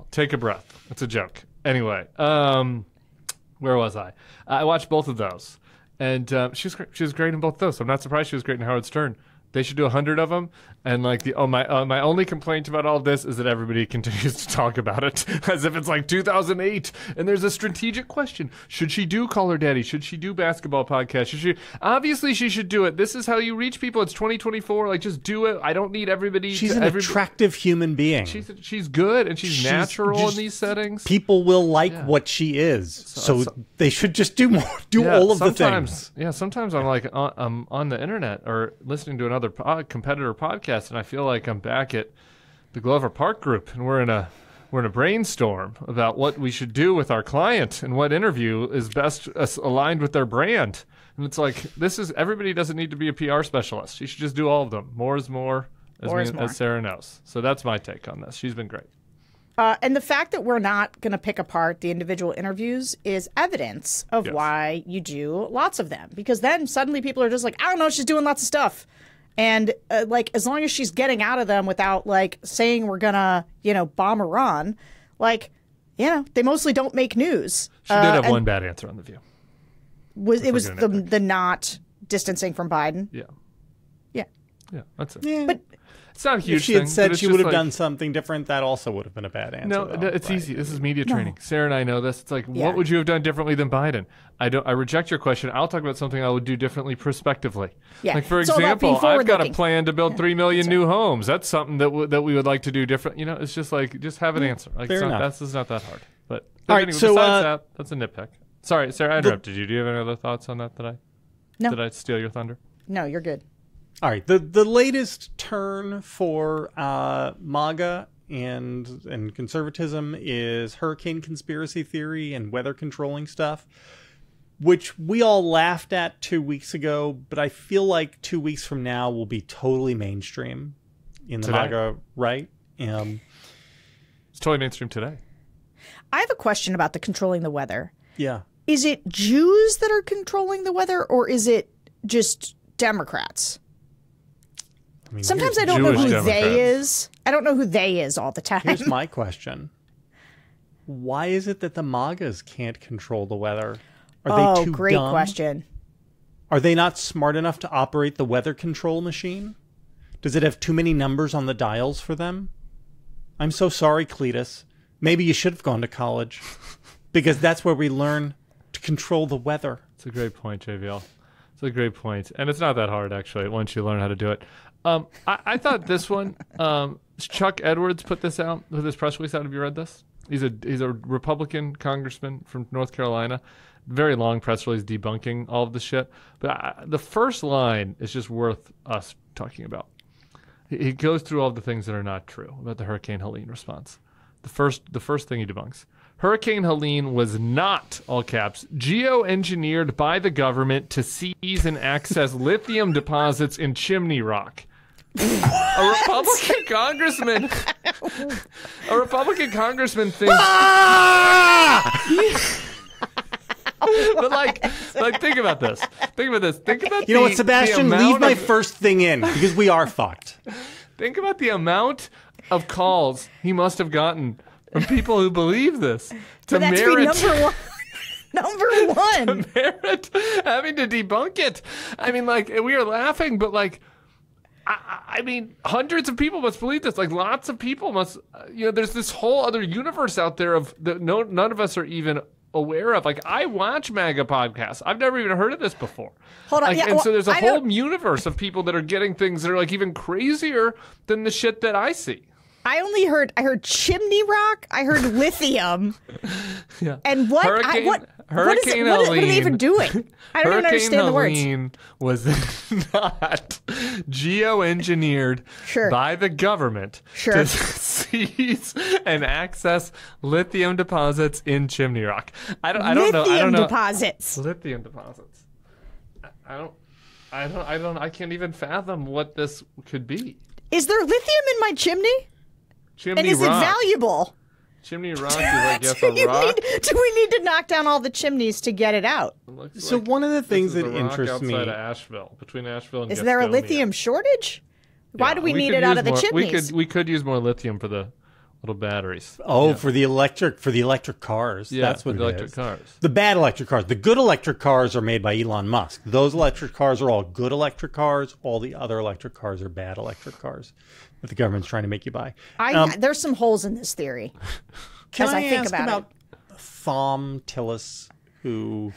Speaker 1: take a breath. It's a joke. Anyway, where was I? I watched both of those, and she was great in both of those. So I'm not surprised she was great in Howard Stern. They should do 100 of them. And my only complaint about all this is that everybody continues to talk about it as if it's like 2008. And there's a strategic question: should she do Call Her Daddy? Should she do basketball podcast? Obviously she should do it. This is how you reach people. It's 2024. Just do it. I don't need everybody.
Speaker 2: She's an attractive human being.
Speaker 1: She's good, and she's natural in these settings.
Speaker 2: People will like what she is. So they should just do more. All of the things.
Speaker 1: Yeah. Sometimes I'm on the internet or listening to another competitor podcast, and I feel like I'm back at the Glover Park Group, and we're in a brainstorm about what we should do with our client and what interview is best aligned with their brand. And it's like, everybody doesn't need to be a PR specialist. You should just do all of them. More is more, as Sarah knows. So that's my take on this. She's been great.
Speaker 3: And the fact that we're not going to pick apart the individual interviews is evidence of why you do lots of them. Because then suddenly people are just like, I don't know, she's doing lots of stuff. And like, as long as she's getting out of them without like saying we're going to, bomb Iran, like, they mostly don't make news.
Speaker 1: She did have one bad answer on The View.
Speaker 3: It was the not distancing from Biden.
Speaker 1: Yeah.
Speaker 3: Yeah.
Speaker 1: Yeah, that's it.
Speaker 2: Yeah.
Speaker 3: But
Speaker 1: it's not a huge
Speaker 2: if she had
Speaker 1: thing,
Speaker 2: said she would have
Speaker 1: like,
Speaker 2: done something different, that also would have been a bad answer.
Speaker 1: No,
Speaker 2: though.
Speaker 1: it's
Speaker 2: Right.
Speaker 1: easy. This is media training. Sarah and I know this. It's like, what would you have done differently than Biden? I reject your question. I'll talk about something I would do differently prospectively.
Speaker 3: Yeah.
Speaker 1: Like, for
Speaker 3: It's all about being
Speaker 1: example, I've got a
Speaker 3: forward-looking.
Speaker 1: plan to build 3 million new homes. That's something that we would like to do different. It's just like, just have an answer. Like,
Speaker 2: Fair enough.
Speaker 1: That's not that hard. But
Speaker 2: All right,
Speaker 1: anyway,
Speaker 2: so,
Speaker 1: besides that, that's a nitpick. Sorry, Sarah, I interrupted you. Do you have any other thoughts on that?
Speaker 3: No.
Speaker 1: Did I steal your thunder?
Speaker 3: No, you're good.
Speaker 2: All right, the latest turn for MAGA and conservatism is hurricane conspiracy theory and weather controlling stuff, which we all laughed at 2 weeks ago, but I feel like 2 weeks from now will be totally mainstream in the MAGA right.
Speaker 1: It's totally mainstream today.
Speaker 3: I have a question about the controlling the weather.
Speaker 2: Yeah.
Speaker 3: Is it Jews that are controlling the weather, or is it just Democrats?
Speaker 2: I mean,
Speaker 3: Sometimes I don't know
Speaker 1: Jewish
Speaker 3: who
Speaker 1: Democrats.
Speaker 3: they is. I don't know who they is all the time.
Speaker 2: here's my question. Why is it that the MAGAs can't control the weather? Are they too
Speaker 3: great
Speaker 2: dumb?
Speaker 3: question.
Speaker 2: Are they not smart enough to operate the weather control machine? Does it have too many numbers on the dials for them? I'm so sorry, Cletus. Maybe you should have gone to college. Because that's where we learn to control the weather.
Speaker 1: It's a great point, JVL. It's a great point. And it's not that hard, actually, once you learn how to do it. I thought this one, Chuck Edwards put this out, with his press release out. Have you read this? He's a Republican congressman from North Carolina. Very long press release debunking all of the shit. But the first line is just worth us talking about. He goes through all the things that are not true about the Hurricane Helene response. The first thing he debunks. Hurricane Helene was not, all caps, geoengineered by the government to seize and access lithium deposits in Chimney Rock. A Republican congressman thinks... But like, think about this. Think about
Speaker 2: You know what, Sebastian? Leave my first thing in, because we are fucked.
Speaker 1: Think about the amount of calls he must have gotten from people who believe this to
Speaker 3: That's
Speaker 1: merit
Speaker 3: number one. Number one.
Speaker 1: to merit having to debunk it. I mean, like, we are laughing, but like, I mean, hundreds of people must believe this. Like, lots of people must. There's this whole other universe out there of that none of us are even aware of. Like, I watch MAGA podcasts. I've never even heard of this before.
Speaker 3: Hold on.
Speaker 1: So there's a whole universe of people that are getting things that are like even crazier than the shit that I see.
Speaker 3: I heard Chimney Rock. I heard lithium.
Speaker 1: Yeah.
Speaker 3: And what?
Speaker 1: Hurricane
Speaker 3: What are they even doing? I don't even understand the words.
Speaker 1: Hurricane Helene was not geoengineered by the government to seize and access lithium deposits in Chimney Rock. I don't know.
Speaker 3: Lithium deposits.
Speaker 1: Lithium deposits. I can't even fathom what this could be.
Speaker 3: Is there lithium in my chimney?
Speaker 1: Chimney
Speaker 3: and is
Speaker 1: Rock.
Speaker 3: it valuable?
Speaker 1: Chimney Rock is like, yes, a rock.
Speaker 3: Do we need to knock down all the chimneys to get it out?
Speaker 2: So one of the things that interests me...
Speaker 1: outside of Asheville, between Asheville and
Speaker 3: Is there a
Speaker 1: Gastonia.
Speaker 3: lithium shortage? Why do we need it out of the chimneys?
Speaker 1: We could use more lithium for the little batteries.
Speaker 2: For the electric cars.
Speaker 1: Yeah,
Speaker 2: that's what
Speaker 1: the
Speaker 2: it
Speaker 1: electric
Speaker 2: is.
Speaker 1: cars.
Speaker 2: The bad electric cars. The good electric cars are made by Elon Musk. Those electric cars are all good electric cars. All the other electric cars are bad electric cars that the government's trying to make you buy.
Speaker 3: There's some holes in this theory.
Speaker 2: Can I
Speaker 3: think
Speaker 2: ask about Thom Tillis, who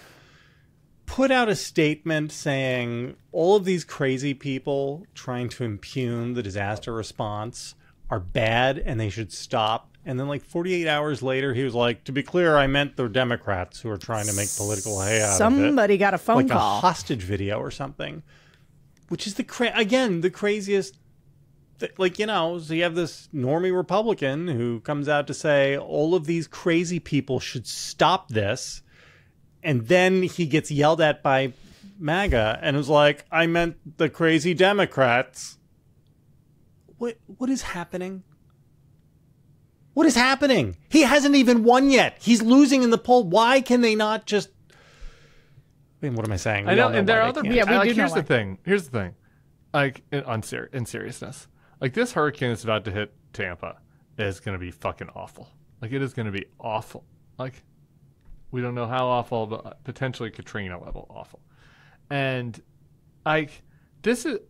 Speaker 2: put out a statement saying all of these crazy people trying to impugn the disaster response are bad and they should stop. And then like 48 hours later, he was like, to be clear, I meant the Democrats who are trying to make political hay out of it.
Speaker 3: Somebody got a phone call.
Speaker 2: Like a hostage video or something, which is the craziest Like, so you have this normie Republican who comes out to say all of these crazy people should stop this. And then he gets yelled at by MAGA and was like, I meant the crazy Democrats. What is happening? What is happening? He hasn't even won yet. He's losing in the poll. Why can they not just... I mean, what am I saying?
Speaker 1: I know, and there are other...
Speaker 3: Yeah, we do
Speaker 1: here's
Speaker 3: know
Speaker 1: the thing. Here's the thing. Like, in seriousness. Like, this hurricane that's about to hit Tampa is going to be fucking awful. Like, it is going to be awful. Like, we don't know how awful, but potentially Katrina level awful. And, like, this is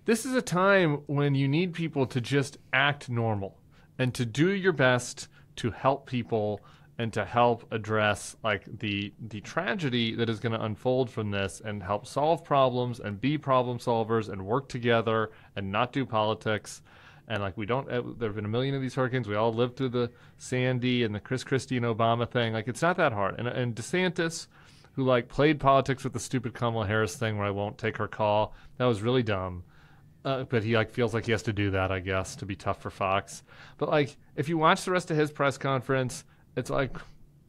Speaker 1: a time when you need people to just act normal and to do your best to help people and to help address like the tragedy that is going to unfold from this and help solve problems and be problem solvers and work together and not do politics. And like there have been a million of these hurricanes. We all lived through the Sandy and the Chris Christie and Obama thing. Like, it's not that hard. And DeSantis, who like played politics with the stupid Kamala Harris thing where I won't take her call, that was really dumb. But he like feels like he has to do that, I guess, to be tough for Fox. But like, if you watch the rest of his press conference, it's like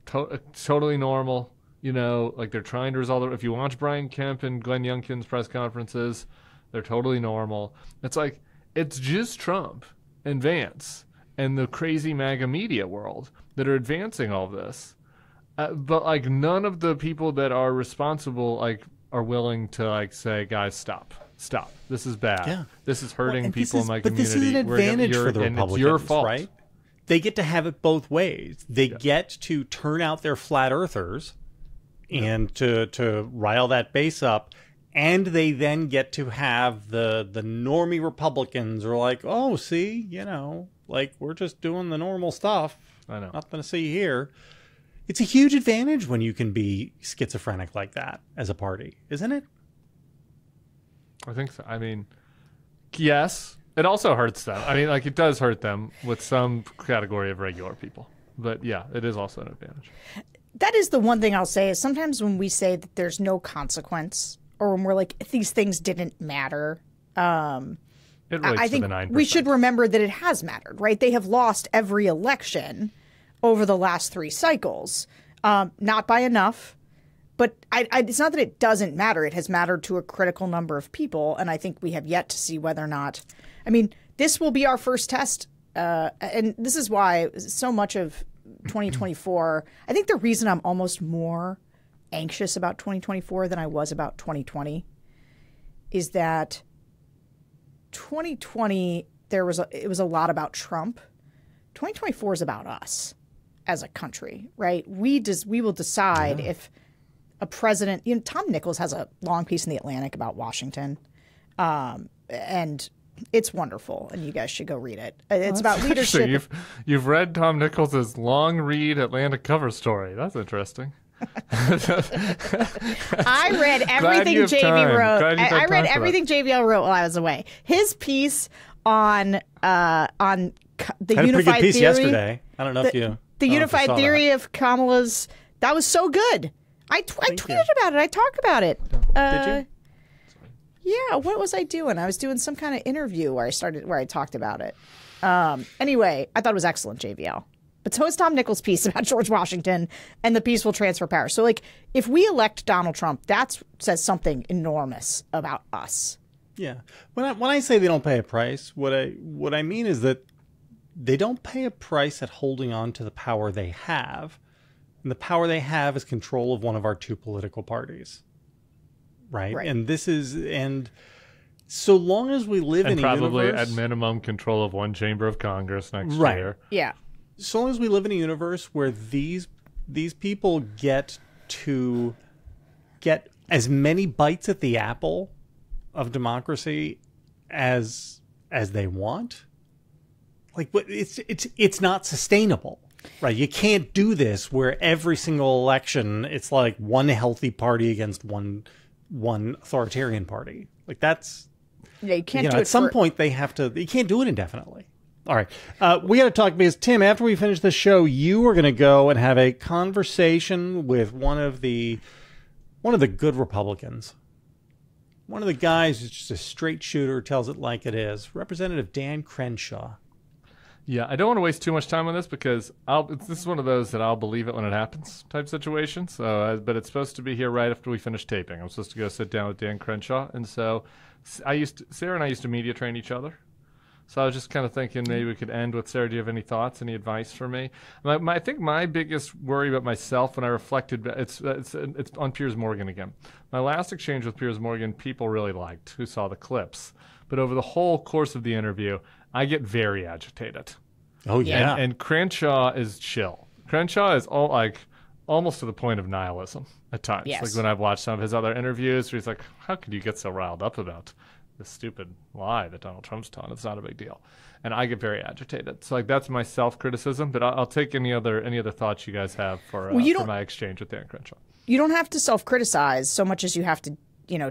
Speaker 1: totally normal. Like they're trying to resolve it. If you watch Brian Kemp and Glenn Youngkin's press conferences, they're totally normal. It's like, it's just Trump and Vance and the crazy MAGA media world that are advancing all this. But like, none of the people that are responsible like are willing to like say, guys, stop. This is bad. Yeah. This is hurting people in my community.
Speaker 2: But this is an advantage for the Republicans,
Speaker 1: it's your fault.
Speaker 2: Right? They get to have it both ways. They get to turn out their flat earthers and to rile that base up. And they then get to have the normie Republicans who are like, oh, see, like we're just doing the normal stuff.
Speaker 1: I know.
Speaker 2: Nothing to see here. It's a huge advantage when you can be schizophrenic like that as a party, isn't it?
Speaker 1: I think so. I mean, yes. It also hurts them. I mean, like, it does hurt them with some category of regular people. But yeah, it is also an advantage.
Speaker 3: That is the one thing I'll say is sometimes when we say that there's no consequence or when we're like, these things didn't matter, I think we should remember that it has mattered, right? They have lost every election over the last 3 cycles, not by enough. But it's not that it doesn't matter. It has mattered to a critical number of people. And I think we have yet to see whether or not. I mean, this will be our first test. And this is why so much of 2024, I think the reason I'm almost more anxious about 2024 than I was about 2020 is that 2020, it was a lot about Trump. 2024 is about us as a country, right? We will decide if a president, Tom Nichols has a long piece in The Atlantic about Washington, and it's wonderful, and you guys should go read it. It's about leadership.
Speaker 1: You've read Tom Nichols' long read Atlantic cover story. That's interesting.
Speaker 3: I read everything JV wrote. I read everything JVL wrote while I was away. His piece on the unified
Speaker 2: piece
Speaker 3: theory
Speaker 2: yesterday. I don't know if you
Speaker 3: the unified theory of Kamala's. That was so good. I tweeted about it. I talked about it.
Speaker 2: Did you?
Speaker 3: Yeah. What was I doing? I was doing some kind of interview where I talked about it. Anyway, I thought it was excellent, JVL. But so is Tom Nichols' piece about George Washington and the peaceful transfer power. So, like, if we elect Donald Trump, that says something enormous about us.
Speaker 2: Yeah. When I say they don't pay a price, what I mean is that they don't pay a price at holding on to the power they have. And the power they have is control of one of our 2 political parties. Right? And so long as we live in a universe... And
Speaker 1: probably at minimum control of 1 chamber of Congress next year.
Speaker 3: Yeah.
Speaker 2: So long as we live in a universe where these people get to get as many bites at the apple of democracy as they want, like, it's not sustainable. Right, you can't do this where every single election it's like one healthy party against one authoritarian party. Like, that's
Speaker 3: you can't do it
Speaker 2: at some point they have to. You can't do it indefinitely. All right, we got to talk because Tim, after we finish the show, you are going to go and have a conversation with one of the good Republicans. One of the guys who's just a straight shooter, tells it like it is. Representative Dan Crenshaw.
Speaker 1: Yeah, I don't want to waste too much time on this because this is one of those that I'll believe it when it happens type situation. So, but it's supposed to be here right after we finish taping. I'm supposed to go sit down with Dan Crenshaw, and so Sarah and I used to media train each other. So I was just kind of thinking maybe we could end with Sarah. Do you have any thoughts, any advice for me? I think my biggest worry about myself when I reflected, it's on Piers Morgan again. My last exchange with Piers Morgan, people really liked who saw the clips. But over the whole course of the interview, I get very agitated.
Speaker 2: Oh, yeah.
Speaker 1: And Crenshaw is chill. Crenshaw is almost to the point of nihilism at times.
Speaker 3: Yes.
Speaker 1: Like when I've watched some of his other interviews where he's like, how could you get so riled up about this stupid lie that Donald Trump's telling? It's not a big deal. And I get very agitated. So that's my self-criticism, but I'll take any other thoughts you guys have for my exchange with Dan Crenshaw.
Speaker 3: You don't have to self-criticize so much as you have to,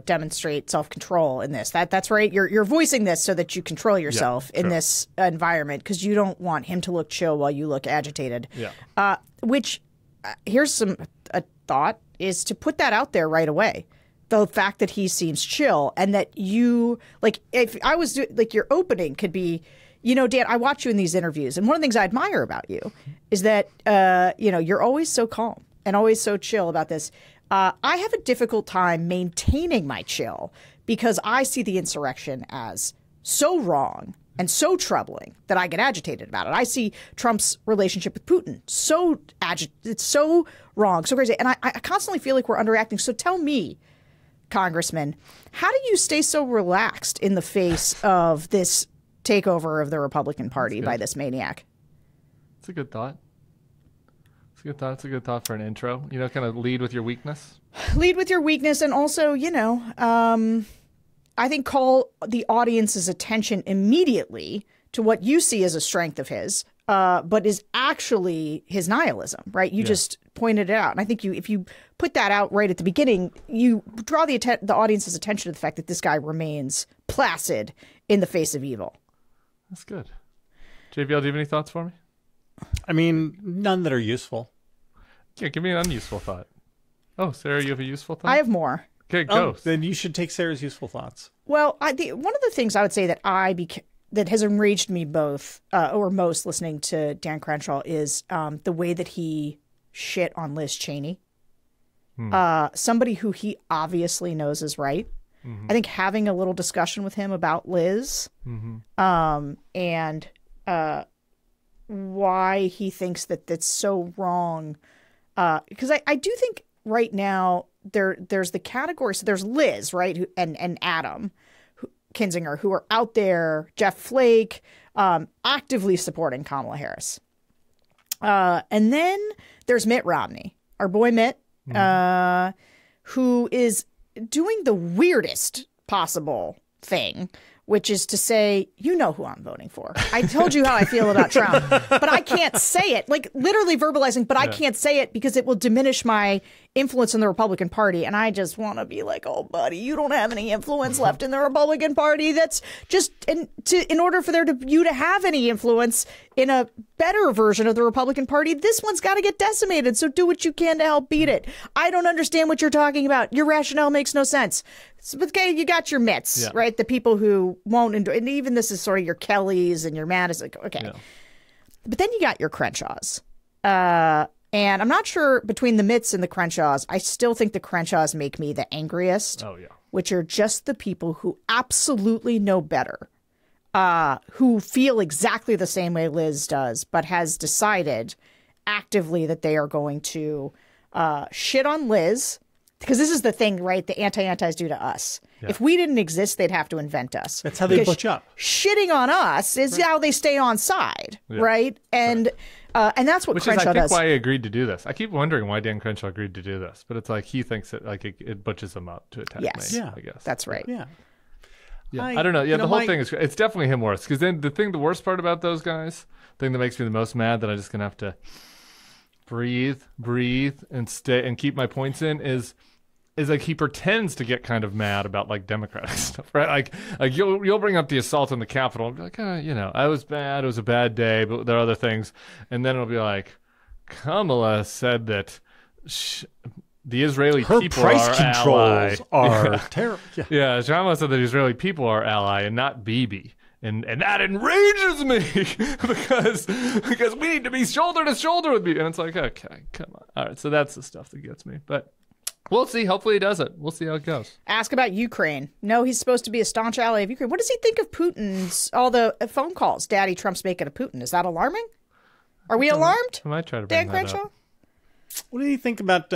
Speaker 3: demonstrate self-control in this. That's right. You're voicing this so that you control yourself in this environment because you don't want him to look chill while you look agitated.
Speaker 1: Yeah.
Speaker 3: Here's a thought is to put that out there right away. The fact that he seems chill and that you if I was your opening could be, Dan, I watch you in these interviews, and one of the things I admire about you is that you're always so calm and always so chill about this. I have a difficult time maintaining my chill because I see the insurrection as so wrong and so troubling that I get agitated about it. I see Trump's relationship with Putin it's so wrong, so crazy, and I constantly feel like we're underacting. So tell me, Congressman, how do you stay so relaxed in the face of this takeover of the Republican Party by this maniac?
Speaker 1: It's a good thought. It's a good thought for an intro. Kind of lead with your weakness.
Speaker 3: Lead with your weakness, and also, I think call the audience's attention immediately to what you see as a strength of his, but is actually his nihilism, right? You just pointed it out. And I think if you put that out right at the beginning, you draw the audience's attention to the fact that this guy remains placid in the face of evil.
Speaker 1: That's good. JVL, do you have any thoughts for me?
Speaker 2: I mean, none that are useful.
Speaker 1: Yeah, give me an unuseful thought. Oh, Sarah, you have a useful thought?
Speaker 3: I have more.
Speaker 1: Okay, go.
Speaker 2: Then you should take Sarah's useful thoughts.
Speaker 3: Well, one of the things I would say that that has enraged me most listening to Dan Crenshaw is the way that he shit on Liz Cheney. Somebody who he obviously knows is right. Mm-hmm. I think having a little discussion with him about Liz and why he thinks that that's so wrong. Because I do think right now there's the category. So there's Liz, right, and Adam Kinzinger, who are out there, Jeff Flake, actively supporting Kamala Harris. And then there's Mitt Romney, our boy Mitt, who is doing the weirdest possible thing, which is to say, you know who I'm voting for. I told you how I feel about Trump, but I can't say it. Like literally verbalizing, but I can't say it because it will diminish my influence in the Republican Party. And I just want to be like, oh, buddy, you don't have any influence left in the Republican Party. That's just in order for you to have any influence in a better version of the Republican Party, this one's got to get decimated. So do what you can to help beat it. I don't understand what you're talking about. Your rationale makes no sense. So, okay, you got your Mitts, right? The people who won't endure, and even this is sort of your Kellys and your Madison. Okay. Yeah. But then you got your Crenshaws. And I'm not sure between the Mitts and the Crenshaws, I still think the Crenshaws make me the angriest. Oh, yeah. Which are just the people who absolutely know better, who feel exactly the same way Liz does, but has decided actively that they are going to shit on Liz. Because this is the thing, right? The anti-antis do to us. Yeah. If we didn't exist, they'd have to invent us.
Speaker 2: That's how they butch up.
Speaker 3: Shitting on us is how they stay on side, right? And that's what Crenshaw does.
Speaker 1: Which is, I think, why he agreed to do this. I keep wondering why Dan Crenshaw agreed to do this, but it's like he thinks that it butches him up to attack me.
Speaker 3: Yeah,
Speaker 1: I guess
Speaker 3: that's right.
Speaker 1: Yeah. I don't know. Yeah, the whole thing is it's definitely him worse. Because then the worst part about those guys, the thing that makes me the most mad that I'm just gonna have to breathe and stay and keep my points in is like he pretends to get kind of mad about like Democratic stuff, right? Like you'll bring up the assault on the Capitol and be like, I was bad, it was a bad day, but there are other things, and then it'll be like, Kamala said that the Israeli
Speaker 2: Her
Speaker 1: people
Speaker 2: price
Speaker 1: are
Speaker 2: controls
Speaker 1: ally.
Speaker 2: are terrible. Yeah.
Speaker 1: Yeah, Shama said that the Israeli people are ally and not Bibi. And that enrages me because we need to be shoulder to shoulder with Bibi. And it's like, okay, come on. All right, so that's the stuff that gets me. But we'll see. Hopefully he does it. We'll see how it goes.
Speaker 3: Ask about Ukraine. No, he's supposed to be a staunch ally of Ukraine. What does he think of Putin's, all the phone calls Daddy Trump's making to Putin? Is that alarming? Are we alarmed?
Speaker 1: I might try to bring
Speaker 3: Dan
Speaker 1: that
Speaker 3: Crenshaw?
Speaker 1: up.
Speaker 2: What do you think about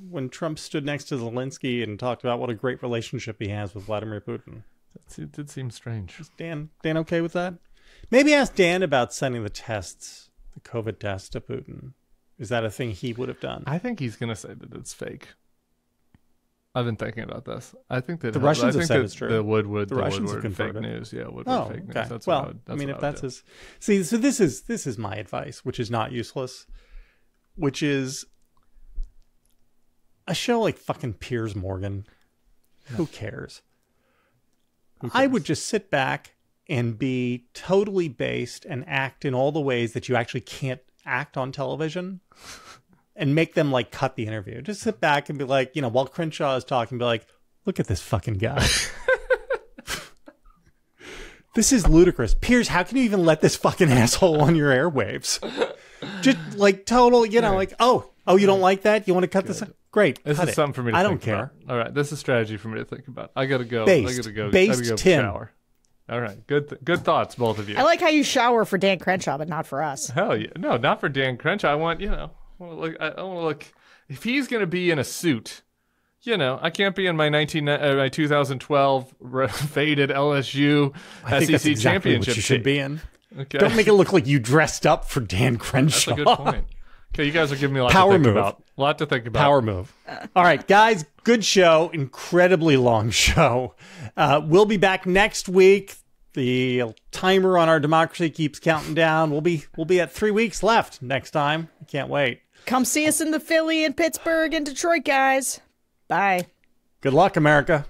Speaker 2: when Trump stood next to Zelensky and talked about what a great relationship he has with Vladimir Putin?
Speaker 1: It did seem strange.
Speaker 2: Is Dan okay with that? Maybe ask Dan about sending the tests, the COVID tests to Putin. Is that a thing he would have done?
Speaker 1: I think he's going to say that it's fake. I've been thinking about this. I think that
Speaker 2: the Russians have said it's true.
Speaker 1: The Woodward
Speaker 2: have
Speaker 1: fake
Speaker 2: confirmed
Speaker 1: news. Yeah, Woodward
Speaker 2: Oh,
Speaker 1: fake news.
Speaker 2: okay.
Speaker 1: That's
Speaker 2: well,
Speaker 1: what
Speaker 2: I mean, if that's
Speaker 1: do.
Speaker 2: his... See, so this is my advice, which is not useless, which is a show like fucking Piers Morgan. Yeah. Who cares? I would just sit back and be totally based and act in all the ways that you actually can't act on television and make them like cut the interview. Just sit back and be like, while Crenshaw is talking, be like, look at this fucking guy. This is ludicrous. Piers, how can you even let this fucking asshole on your airwaves? Just like total, like, oh, you don't like that? You want to cut this? Great.
Speaker 1: This is something for me to
Speaker 2: I
Speaker 1: think
Speaker 2: don't care.
Speaker 1: about. All right. This is strategy for me to think about. I got to go.
Speaker 2: Based.
Speaker 1: I got to go.
Speaker 2: Based
Speaker 1: I gotta go
Speaker 2: Tim.
Speaker 1: shower. All right. Good thoughts, both of you.
Speaker 3: I like how you shower for Dan Crenshaw, but not for us.
Speaker 1: Hell yeah. No, not for Dan Crenshaw. I want, I want to look, if he's going to be in a suit, I can't be in my 2012 faded LSU
Speaker 2: I think
Speaker 1: SEC
Speaker 2: that's exactly
Speaker 1: championship
Speaker 2: what you should
Speaker 1: team.
Speaker 2: be in.
Speaker 1: Okay.
Speaker 2: Don't make it look like you dressed up for Dan Crenshaw.
Speaker 1: That's a good point. Okay, you guys are giving me a lot
Speaker 2: Power
Speaker 1: to think
Speaker 2: move.
Speaker 1: about. A lot to think about.
Speaker 2: Power move. All right, guys, good show. Incredibly long show. We'll be back next week. The timer on our democracy keeps counting down. We'll be at 3 weeks left next time. I can't wait.
Speaker 3: Come see us in the Philly and Pittsburgh and Detroit, guys. Bye.
Speaker 2: Good luck, America.